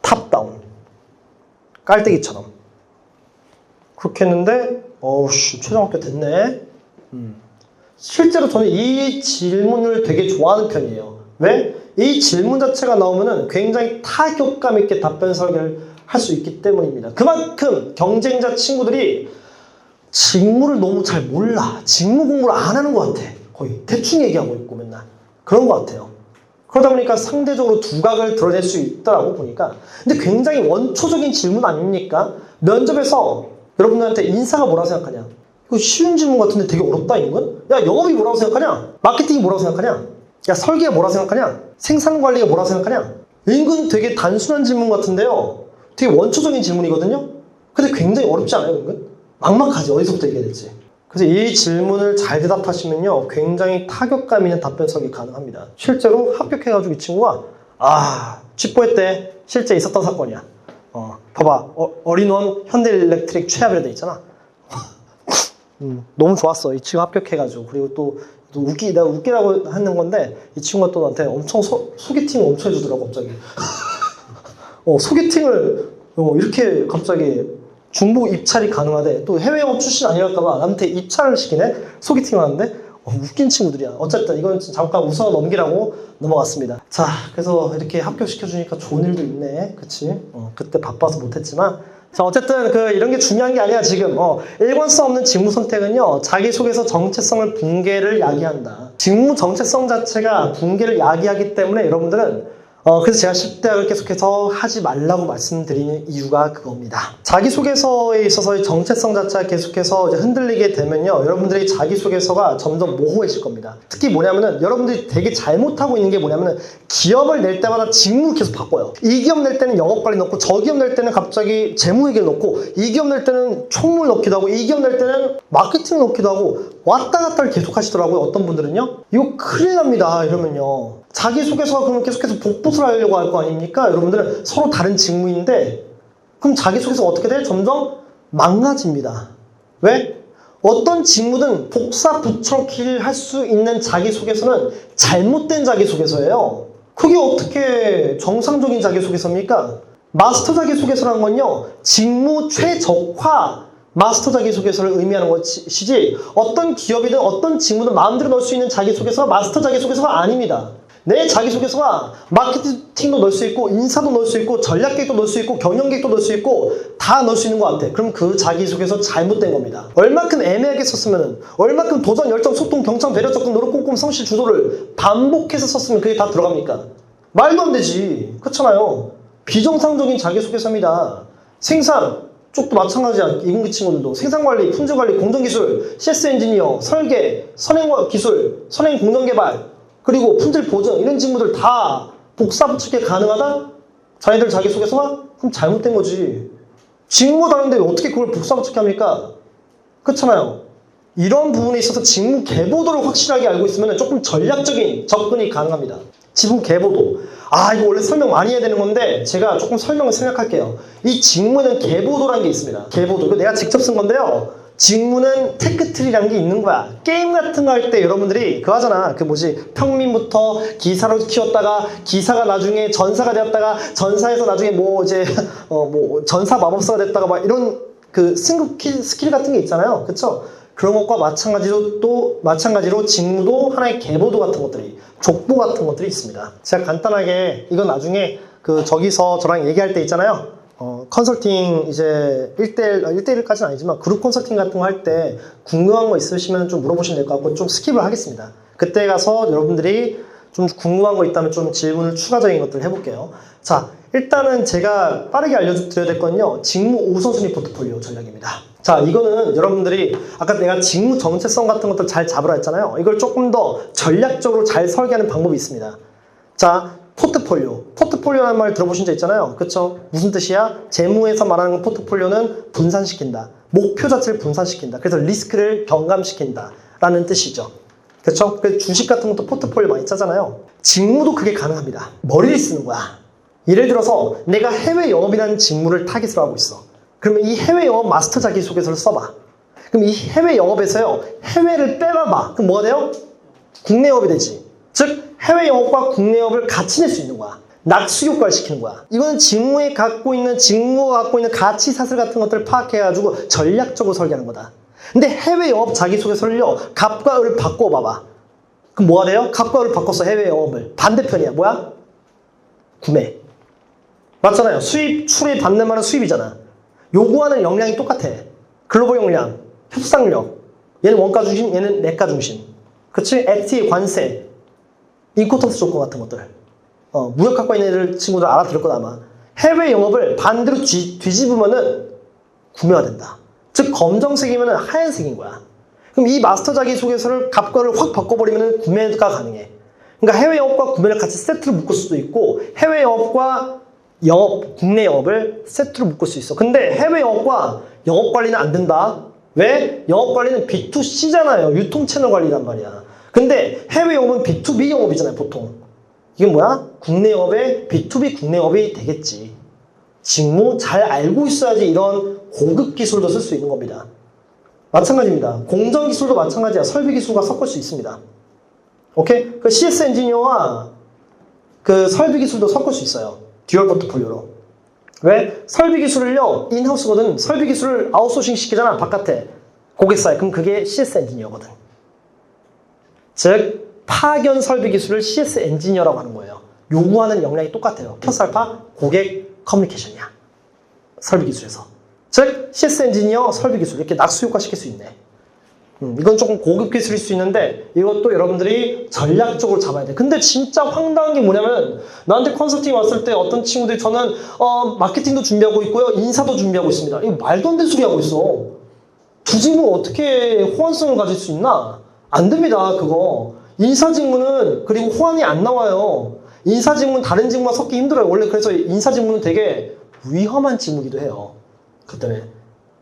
탑다운. 깔때기처럼. 그렇게 했는데 최종 합격 됐네. 실제로 저는 이 질문을 되게 좋아하는 편이에요. 왜? 이 질문 자체가 나오면은 굉장히 타격감 있게 답변 설계를 할 수 있기 때문입니다. 그만큼 경쟁자 친구들이 직무를 너무 잘 몰라. 직무 공부를 안 하는 것 같아. 거의 대충 얘기하고 있고 맨날. 그런 것 같아요. 그러다 보니까 상대적으로 두각을 드러낼 수 있더라고 보니까. 근데 굉장히 원초적인 질문 아닙니까? 면접에서 여러분들한테 인사가 뭐라고 생각하냐? 이거 쉬운 질문 같은데 되게 어렵다 이건? 야, 영업이 뭐라고 생각하냐? 마케팅이 뭐라고 생각하냐? 야, 설계가 뭐라고 생각하냐? 생산관리가 뭐라고 생각하냐? 은근 되게 단순한 질문 같은데요. 되게 원초적인 질문이거든요. 근데 굉장히 어렵지 않아요, 은근? 막막하지. 어디서부터 얘기해야 될지. 그래서 이 질문을 잘 대답하시면요, 굉장히 타격감 있는 답변 설계 가능합니다. 실제로 합격해가지고 이 친구가 쥐뽀했대. 실제 있었던 사건이야. 봐봐. 어린원 현대일렉트릭 최하별에 돼 있잖아. 너무 좋았어. 이 친구 합격해가지고. 그리고 또 내가 웃기라고 하는 건데 이 친구가 또 나한테 엄청 소개팅을 엄청 해주더라고 갑자기. 소개팅을 이렇게 갑자기 중복 입찰이 가능하대. 또 해외 영업 출신 아니랄까봐 나한테 입찰을 시키네. 소개팅을 하는데 웃긴 친구들이야. 어쨌든 이건 잠깐 웃어 넘기라고 넘어갔습니다. 자, 그래서 이렇게 합격시켜주니까 좋은 일도 있네. 그치? 그때 바빠서 못했지만. 자, 어쨌든 이런 게 중요한 게 아니야 지금. 일관성 없는 직무 선택은요 자기소개서 정체성을 붕괴를 야기한다. 직무 정체성 자체가 붕괴를 야기하기 때문에 여러분들은 그래서 제가 10대학을 계속해서 하지 말라고 말씀드리는 이유가 그겁니다. 자기소개서에 있어서의 정체성 자체가 계속해서 이제 흔들리게 되면요 여러분들이 자기소개서가 점점 모호해질 겁니다. 특히 뭐냐면은 여러분들이 되게 잘못하고 있는 게 뭐냐면은 기업을 낼 때마다 직무를 계속 바꿔요. 이 기업 낼 때는 영업관리 넣고 저 기업 낼 때는 갑자기 재무회계를 넣고 이 기업 낼 때는 총무를 넣기도 하고 이 기업 낼 때는 마케팅을 넣기도 하고 왔다 갔다를 계속 하시더라고요. 어떤 분들은요. 이거 큰일 납니다. 이러면요. 자기소개서가 그러면 계속해서 복붙을 하려고 할 거 아닙니까? 여러분들은 서로 다른 직무인데 그럼 자기소개서가 어떻게 돼? 점점 망가집니다. 왜? 어떤 직무든 복사 붙여넣기를 할 수 있는 자기소개서는 잘못된 자기소개서예요. 그게 어떻게 정상적인 자기소개서입니까? 마스터 자기소개서란 건요 직무 최적화 마스터 자기소개서를 의미하는 것이지 어떤 기업이든 어떤 직무든 마음대로 넣을 수 있는 자기소개서가 마스터 자기소개서가 아닙니다. 내 자기소개서가 마케팅도 넣을 수 있고 인사도 넣을 수 있고 전략계획도 넣을 수 있고 경영계획도 넣을 수 있고 다 넣을 수 있는 것 같아. 그럼 그 자기소개서 잘못된 겁니다. 얼마큼 애매하게 썼으면 얼마큼 도전, 열정, 소통, 경청, 배려, 접근, 노력, 꼼꼼, 성실, 주도를 반복해서 썼으면 그게 다 들어갑니까? 말도 안 되지. 그렇잖아요. 비정상적인 자기소개서입니다. 생산 쪽도 마찬가지야. 이공기 친구들도 생산관리, 품질관리, 공정기술, CS 엔지니어, 설계, 선행기술, 선행 공정개발 그리고 품질 보증 이런 직무들 다 복사 붙이기 가능하다? 자기들 자기소개서가? 그럼 잘못된 거지. 직무 다른데 어떻게 그걸 복사 붙이기 합니까? 그렇잖아요. 이런 부분에 있어서 직무 계보도를 확실하게 알고 있으면 조금 전략적인 접근이 가능합니다. 직무 계보도. 이거 원래 설명 많이 해야 되는 건데 제가 조금 설명을 생략할게요. 이 직무는 계보도라는 게 있습니다. 계보도. 이거 내가 직접 쓴 건데요. 직무는 테크트리라는 게 있는 거야. 게임 같은 거 할 때 여러분들이 그거 하잖아. 평민부터 기사로 키웠다가 기사가 나중에 전사가 되었다가 전사에서 나중에 전사 마법사가 됐다가 막 이런 승급 스킬 같은 게 있잖아요. 그쵸? 그런 것과 마찬가지로 직무도 하나의 계보도 같은 것들이 족보 같은 것들이 있습니다. 제가 간단하게 이건 나중에 저기서 저랑 얘기할 때 있잖아요. 컨설팅 이제 1대1까지는 아니지만 그룹 컨설팅 같은 거 할 때 궁금한 거 있으시면 좀 물어보시면 될 것 같고 좀 스킵을 하겠습니다. 그때 가서 여러분들이 좀 궁금한 거 있다면 좀 질문을 추가적인 것들을 해볼게요. 자, 일단은 제가 빠르게 알려드려야 될 건요. 직무 우선순위 포트폴리오 전략입니다. 자, 이거는 여러분들이 아까 내가 직무 정체성 같은 것들 잘 잡으라 했잖아요. 이걸 조금 더 전략적으로 잘 설계하는 방법이 있습니다. 자, 포트폴리오라는 말 들어보신 적 있잖아요. 그쵸? 무슨 뜻이야? 재무에서 말하는 포트폴리오는 분산시킨다. 목표 자체를 분산시킨다. 그래서 리스크를 경감시킨다 라는 뜻이죠. 그쵸? 그래서 주식 같은 것도 포트폴리오 많이 짜잖아요. 직무도 그게 가능합니다. 머리를 쓰는 거야. 예를 들어서 내가 해외 영업이라는 직무를 타깃으로 하고 있어. 그러면 이 해외 영업 마스터 자기소개서를 써봐. 그럼 이 해외 영업에서요. 해외를 빼봐봐. 그럼 뭐가 돼요? 국내 영업이 되지. 즉 해외 영업과 국내 영업을 같이 낼 수 있는 거야. 낙수 효과를 시키는 거야. 이거는 직무가 갖고 있는 가치 사슬 같은 것들을 파악해가지고 전략적으로 설계하는 거다. 근데 해외 영업 자기소개서를요. 갑과 을을 바꿔봐봐. 그럼 뭐가 돼요? 갑과 을을 바꿨어. 해외 영업을. 반대편이야. 뭐야? 구매. 맞잖아요. 수입, 출입 받는 말은 수입이잖아. 요구하는 역량이 똑같아. 글로벌 역량, 협상력. 얘는 원가 중심, 얘는 내가 중심. 그치? FTA 관세. 인코턴스 조건 같은 것들. 무역학과 있는 친구들 알아들을 거다 아마. 해외 영업을 반대로 뒤집으면은 구매가 된다. 즉 검정색이면은 하얀색인 거야. 그럼 이 마스터 자기소개서를 갑과를 확 바꿔버리면은 구매가 가능해. 그러니까 해외 영업과 구매를 같이 세트로 묶을 수도 있고 해외 영업과 국내 영업을 세트로 묶을 수 있어. 근데 해외 영업과 영업 관리는 안 된다. 왜? 영업 관리는 B2C잖아요. 유통 채널 관리란 말이야. 근데 해외 영업은 B2B 영업이잖아요, 보통. 이게 뭐야? 국내 영업에 B2B 국내 영업이 되겠지. 직무 잘 알고 있어야지 이런 고급 기술도 쓸 수 있는 겁니다. 마찬가지입니다. 공정 기술도 마찬가지야. 설비 기술과 섞을 수 있습니다. 오케이? 그 CS 엔지니어와 그 설비 기술도 섞을 수 있어요. 듀얼 포트폴리오로. 왜? 설비 기술을요, 인하우스거든. 설비 기술을 아웃소싱 시키잖아, 바깥에. 고객사에. 그럼 그게 CS 엔지니어거든. 즉, 파견 설비 기술을 CS 엔지니어라고 하는 거예요. 요구하는 역량이 똑같아요. 플러스 알파 고객 커뮤니케이션이야. 설비 기술에서. 즉, CS 엔지니어 설비 기술. 이렇게 낙수 효과 시킬 수 있네. 이건 조금 고급 기술일 수 있는데 이것도 여러분들이 전략적으로 잡아야 돼. 근데 진짜 황당한 게 뭐냐면 나한테 컨설팅 왔을 때 어떤 친구들이 저는 마케팅도 준비하고 있고요. 인사도 준비하고 있습니다. 이거 말도 안 되는 소리 하고 있어. 두 직무 어떻게 호환성을 가질 수 있나? 안 됩니다. 그거. 인사 직무는 그리고 호환이 안 나와요. 인사 직무는 다른 직무와 섞기 힘들어요. 원래 그래서 인사 직무는 되게 위험한 직무기도 해요. 그 때문에.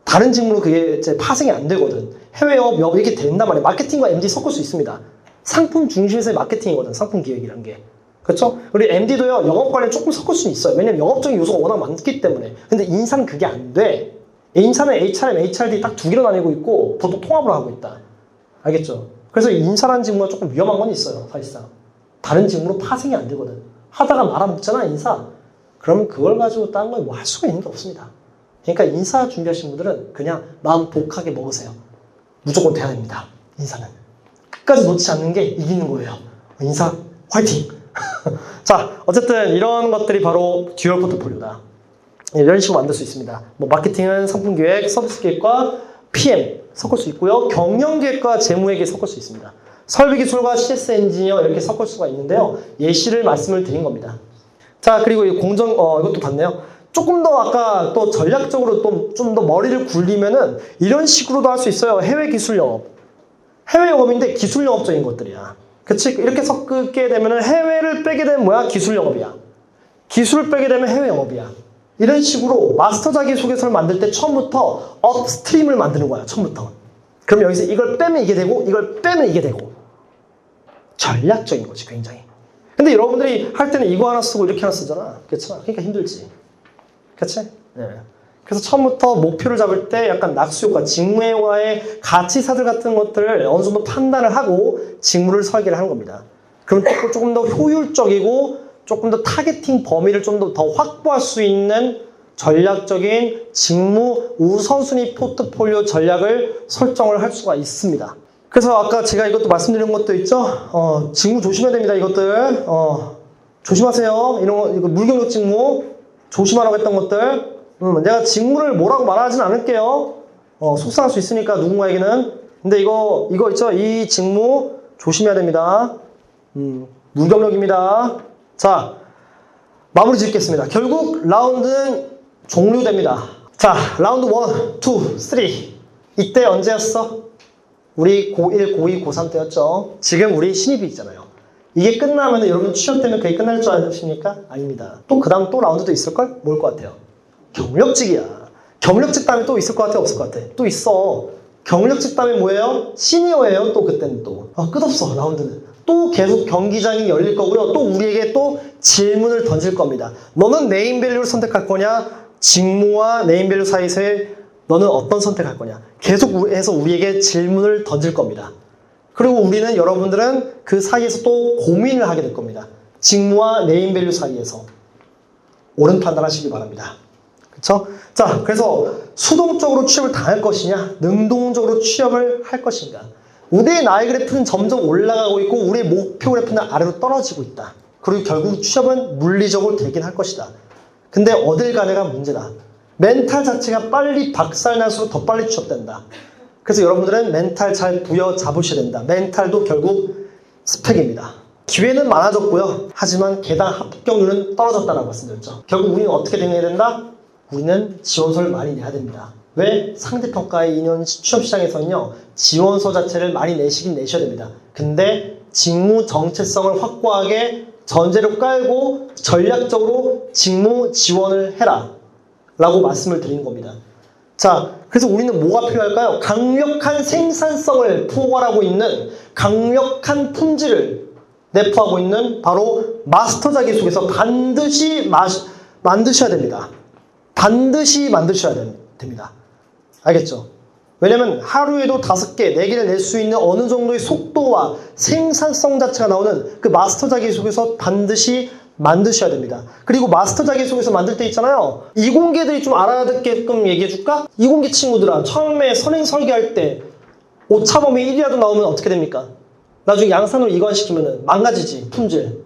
다른 직무는 그게 이제 파생이 안 되거든. 해외 영업 이렇게 된단 말이야. 마케팅과 MD 섞을 수 있습니다. 상품 중심에서의 마케팅이거든. 상품 기획이란 게. 그렇죠? 그리고 MD도요. 영업 관련 조금 섞을 수는 있어요. 왜냐면 영업적인 요소가 워낙 많기 때문에. 근데 인사는 그게 안 돼. 인사는 HRM, HRD 딱 두 개로 나뉘고 있고 보통 통합으로 하고 있다. 알겠죠? 그래서 인사라는 직무가 조금 위험한 건 있어요. 사실상. 다른 직무로 파생이 안 되거든. 하다가 말아먹잖아, 인사. 그러면 그걸 가지고 다른 걸 뭐 할 수가 있는 게 없습니다. 그러니까 인사 준비하신 분들은 그냥 마음 독하게 먹으세요. 무조건 돼야 됩니다. 인사는. 끝까지 놓지 않는 게 이기는 거예요. 인사 화이팅! 자, 어쨌든 이런 것들이 바로 듀얼 포트폴리오다. 이런 식으로 만들 수 있습니다. 뭐 마케팅은 상품 기획, 서비스 기획과 PM 섞을 수 있고요. 경영 기획과 재무회계 섞을 수 있습니다. 설비 기술과 CS 엔지니어 이렇게 섞을 수가 있는데요. 예시를 말씀을 드린 겁니다. 자, 그리고 이 이것도 봤네요. 조금 더 아까 또 전략적으로 또 좀 더 머리를 굴리면은 이런 식으로도 할 수 있어요. 해외 기술 영업. 해외 영업인데 기술 영업적인 것들이야. 그치? 이렇게 섞게 되면은 해외를 빼게 되면 뭐야? 기술 영업이야. 기술을 빼게 되면 해외 영업이야. 이런 식으로 마스터 자기소개서를 만들 때 처음부터 업스트림을 만드는 거야. 처음부터. 그럼 여기서 이걸 빼면 이게 되고 이걸 빼면 이게 되고. 전략적인 거지, 굉장히. 근데 여러분들이 할 때는 이거 하나 쓰고 이렇게 하나 쓰잖아. 그렇잖아. 그러니까 힘들지. 그치? 네. 그래서 처음부터 목표를 잡을 때 약간 낙수효과, 직무와의 가치사들 같은 것들을 어느 정도 판단을 하고 직무를 설계를 하는 겁니다. 그럼 조금 더 효율적이고 조금 더 타겟팅 범위를 좀 더 확보할 수 있는 전략적인 직무 우선순위 포트폴리오 전략을 설정을 할 수가 있습니다. 그래서 아까 제가 이것도 말씀드린 것도 있죠? 직무 조심해야 됩니다, 이것들. 조심하세요. 이거 물경력 직무. 조심하라고 했던 것들. 내가 직무를 뭐라고 말하진 않을게요. 속상할 수 있으니까 누군가에게는. 근데 이거 있죠? 이 직무 조심해야 됩니다. 무경력입니다. 자, 마무리 짓겠습니다. 결국 라운드는 종료됩니다. 자, 라운드 1, 2, 3. 이때 언제였어? 우리 고1, 고2, 고3 때였죠. 지금 우리 신입이잖아요. 이게 끝나면 여러분 취업 때문에 그게 끝날 줄 아십니까? 아닙니다. 또 그 다음 또 라운드도 있을걸? 뭘 것 같아요? 경력직이야. 경력직 다음에 또 있을 것 같아? 없을 것 같아? 또 있어. 경력직 다음에 뭐예요? 시니어예요. 또 그때는 또. 끝없어, 라운드는. 또 계속 경기장이 열릴 거고요. 또 우리에게 또 질문을 던질 겁니다. 너는 네임밸류를 선택할 거냐? 직무와 네임밸류 사이에서의 너는 어떤 선택할 거냐? 계속 해서 우리에게 질문을 던질 겁니다. 그리고 우리는 여러분들은 그 사이에서 또 고민을 하게 될 겁니다. 직무와 네임밸류 사이에서. 옳은 판단하시기 바랍니다. 그쵸? 자, 그래서 수동적으로 취업을 당할 것이냐, 능동적으로 취업을 할 것인가. 우리의 나이 그래프는 점점 올라가고 있고 우리의 목표 그래프는 아래로 떨어지고 있다. 그리고 결국 취업은 물리적으로 되긴 할 것이다. 근데 어딜 가냐가 문제다. 멘탈 자체가 빨리 박살날수록 더 빨리 취업된다. 그래서 여러분들은 멘탈 잘 부여잡으셔야 된다. 멘탈도 결국 스펙입니다. 기회는 많아졌고요. 하지만 개당 합격률은 떨어졌다고 말씀드렸죠. 결국 우리는 어떻게 대응해야 된다? 우리는 지원서를 많이 내야 됩니다. 왜? 상대평가의 2년 취업시장에서는요. 지원서 자체를 많이 내시긴 내셔야 됩니다. 근데 직무 정체성을 확고하게 전제로 깔고 전략적으로 직무 지원을 해라 라고 말씀을 드리는 겁니다. 자, 그래서 우리는 뭐가 필요할까요? 강력한 생산성을 포괄하고 있는 강력한 품질을 내포하고 있는 바로 마스터 자기소개서 반드시 만드셔야 됩니다. 반드시 만드셔야 됩니다. 알겠죠? 왜냐면 하루에도 5개, 4개를 낼 수 있는 어느 정도의 속도와 생산성 자체가 나오는 그 마스터 자기소개서 반드시 만드셔야 됩니다. 그리고 마스터 자기소개서 만들 때 있잖아요. 이공계들이 좀 알아듣게끔 얘기해줄까? 이공계 친구들아, 처음에 선행 설계할 때 오차범위 1이라도 나오면 어떻게 됩니까? 나중에 양산으로 이관시키면 망가지지, 품질.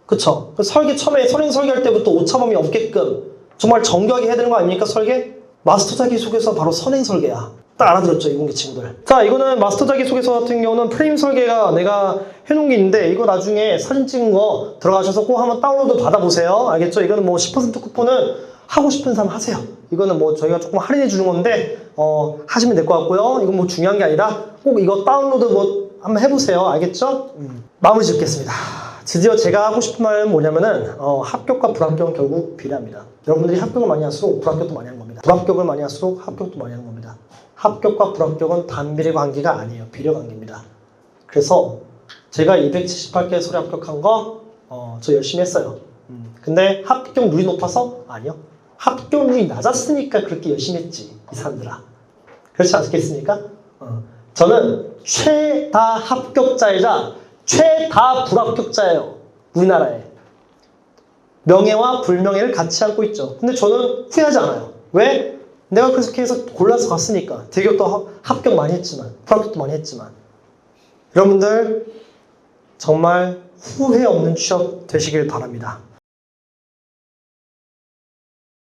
그쵸? 설계 처음에 선행 설계할 때부터 오차범위 없게끔 정말 정교하게 해야 되는 거 아닙니까, 설계? 마스터 자기소개서 바로 선행 설계야. 딱 알아들었죠, 이공계 친구들. 자, 이거는 마스터 자기소개서 같은 경우는 프레임 설계가 내가 해놓은 게 있는데, 이거 나중에 사진 찍은 거 들어가셔서 꼭 한번 다운로드 받아보세요. 알겠죠? 이거는 뭐 10% 쿠폰은 하고 싶은 사람 하세요. 이거는 뭐 저희가 조금 할인해 주는 건데, 하시면 될 것 같고요. 이건 뭐 중요한 게 아니라 꼭 이거 다운로드 뭐 한번 해보세요. 알겠죠? 마무리 짓겠습니다. 드디어 제가 하고 싶은 말은 뭐냐면은, 합격과 불합격은 결국 비례합니다. 여러분들이 합격을 많이 할수록 불합격도 많이 하는 겁니다. 불합격을 많이 할수록 합격도 많이 하는 겁니다. 합격과 불합격은 단비례 관계가 아니에요. 비례 관계입니다. 그래서 제가 278개 소리 합격한 거, 저 열심히 했어요. 근데 합격률이 높아서? 아니요. 합격률이 낮았으니까 그렇게 열심히 했지, 이 사람들아. 그렇지 않겠습니까? 저는 최다 합격자이자 최다 불합격자예요. 우리나라에. 명예와 불명예를 같이 안고 있죠. 근데 저는 후회하지 않아요. 왜? 내가 그렇게 해서 골라서 갔으니까. 대기업도 합격 많이 했지만, 불합격도 많이 했지만. 여러분들 정말 후회 없는 취업 되시길 바랍니다.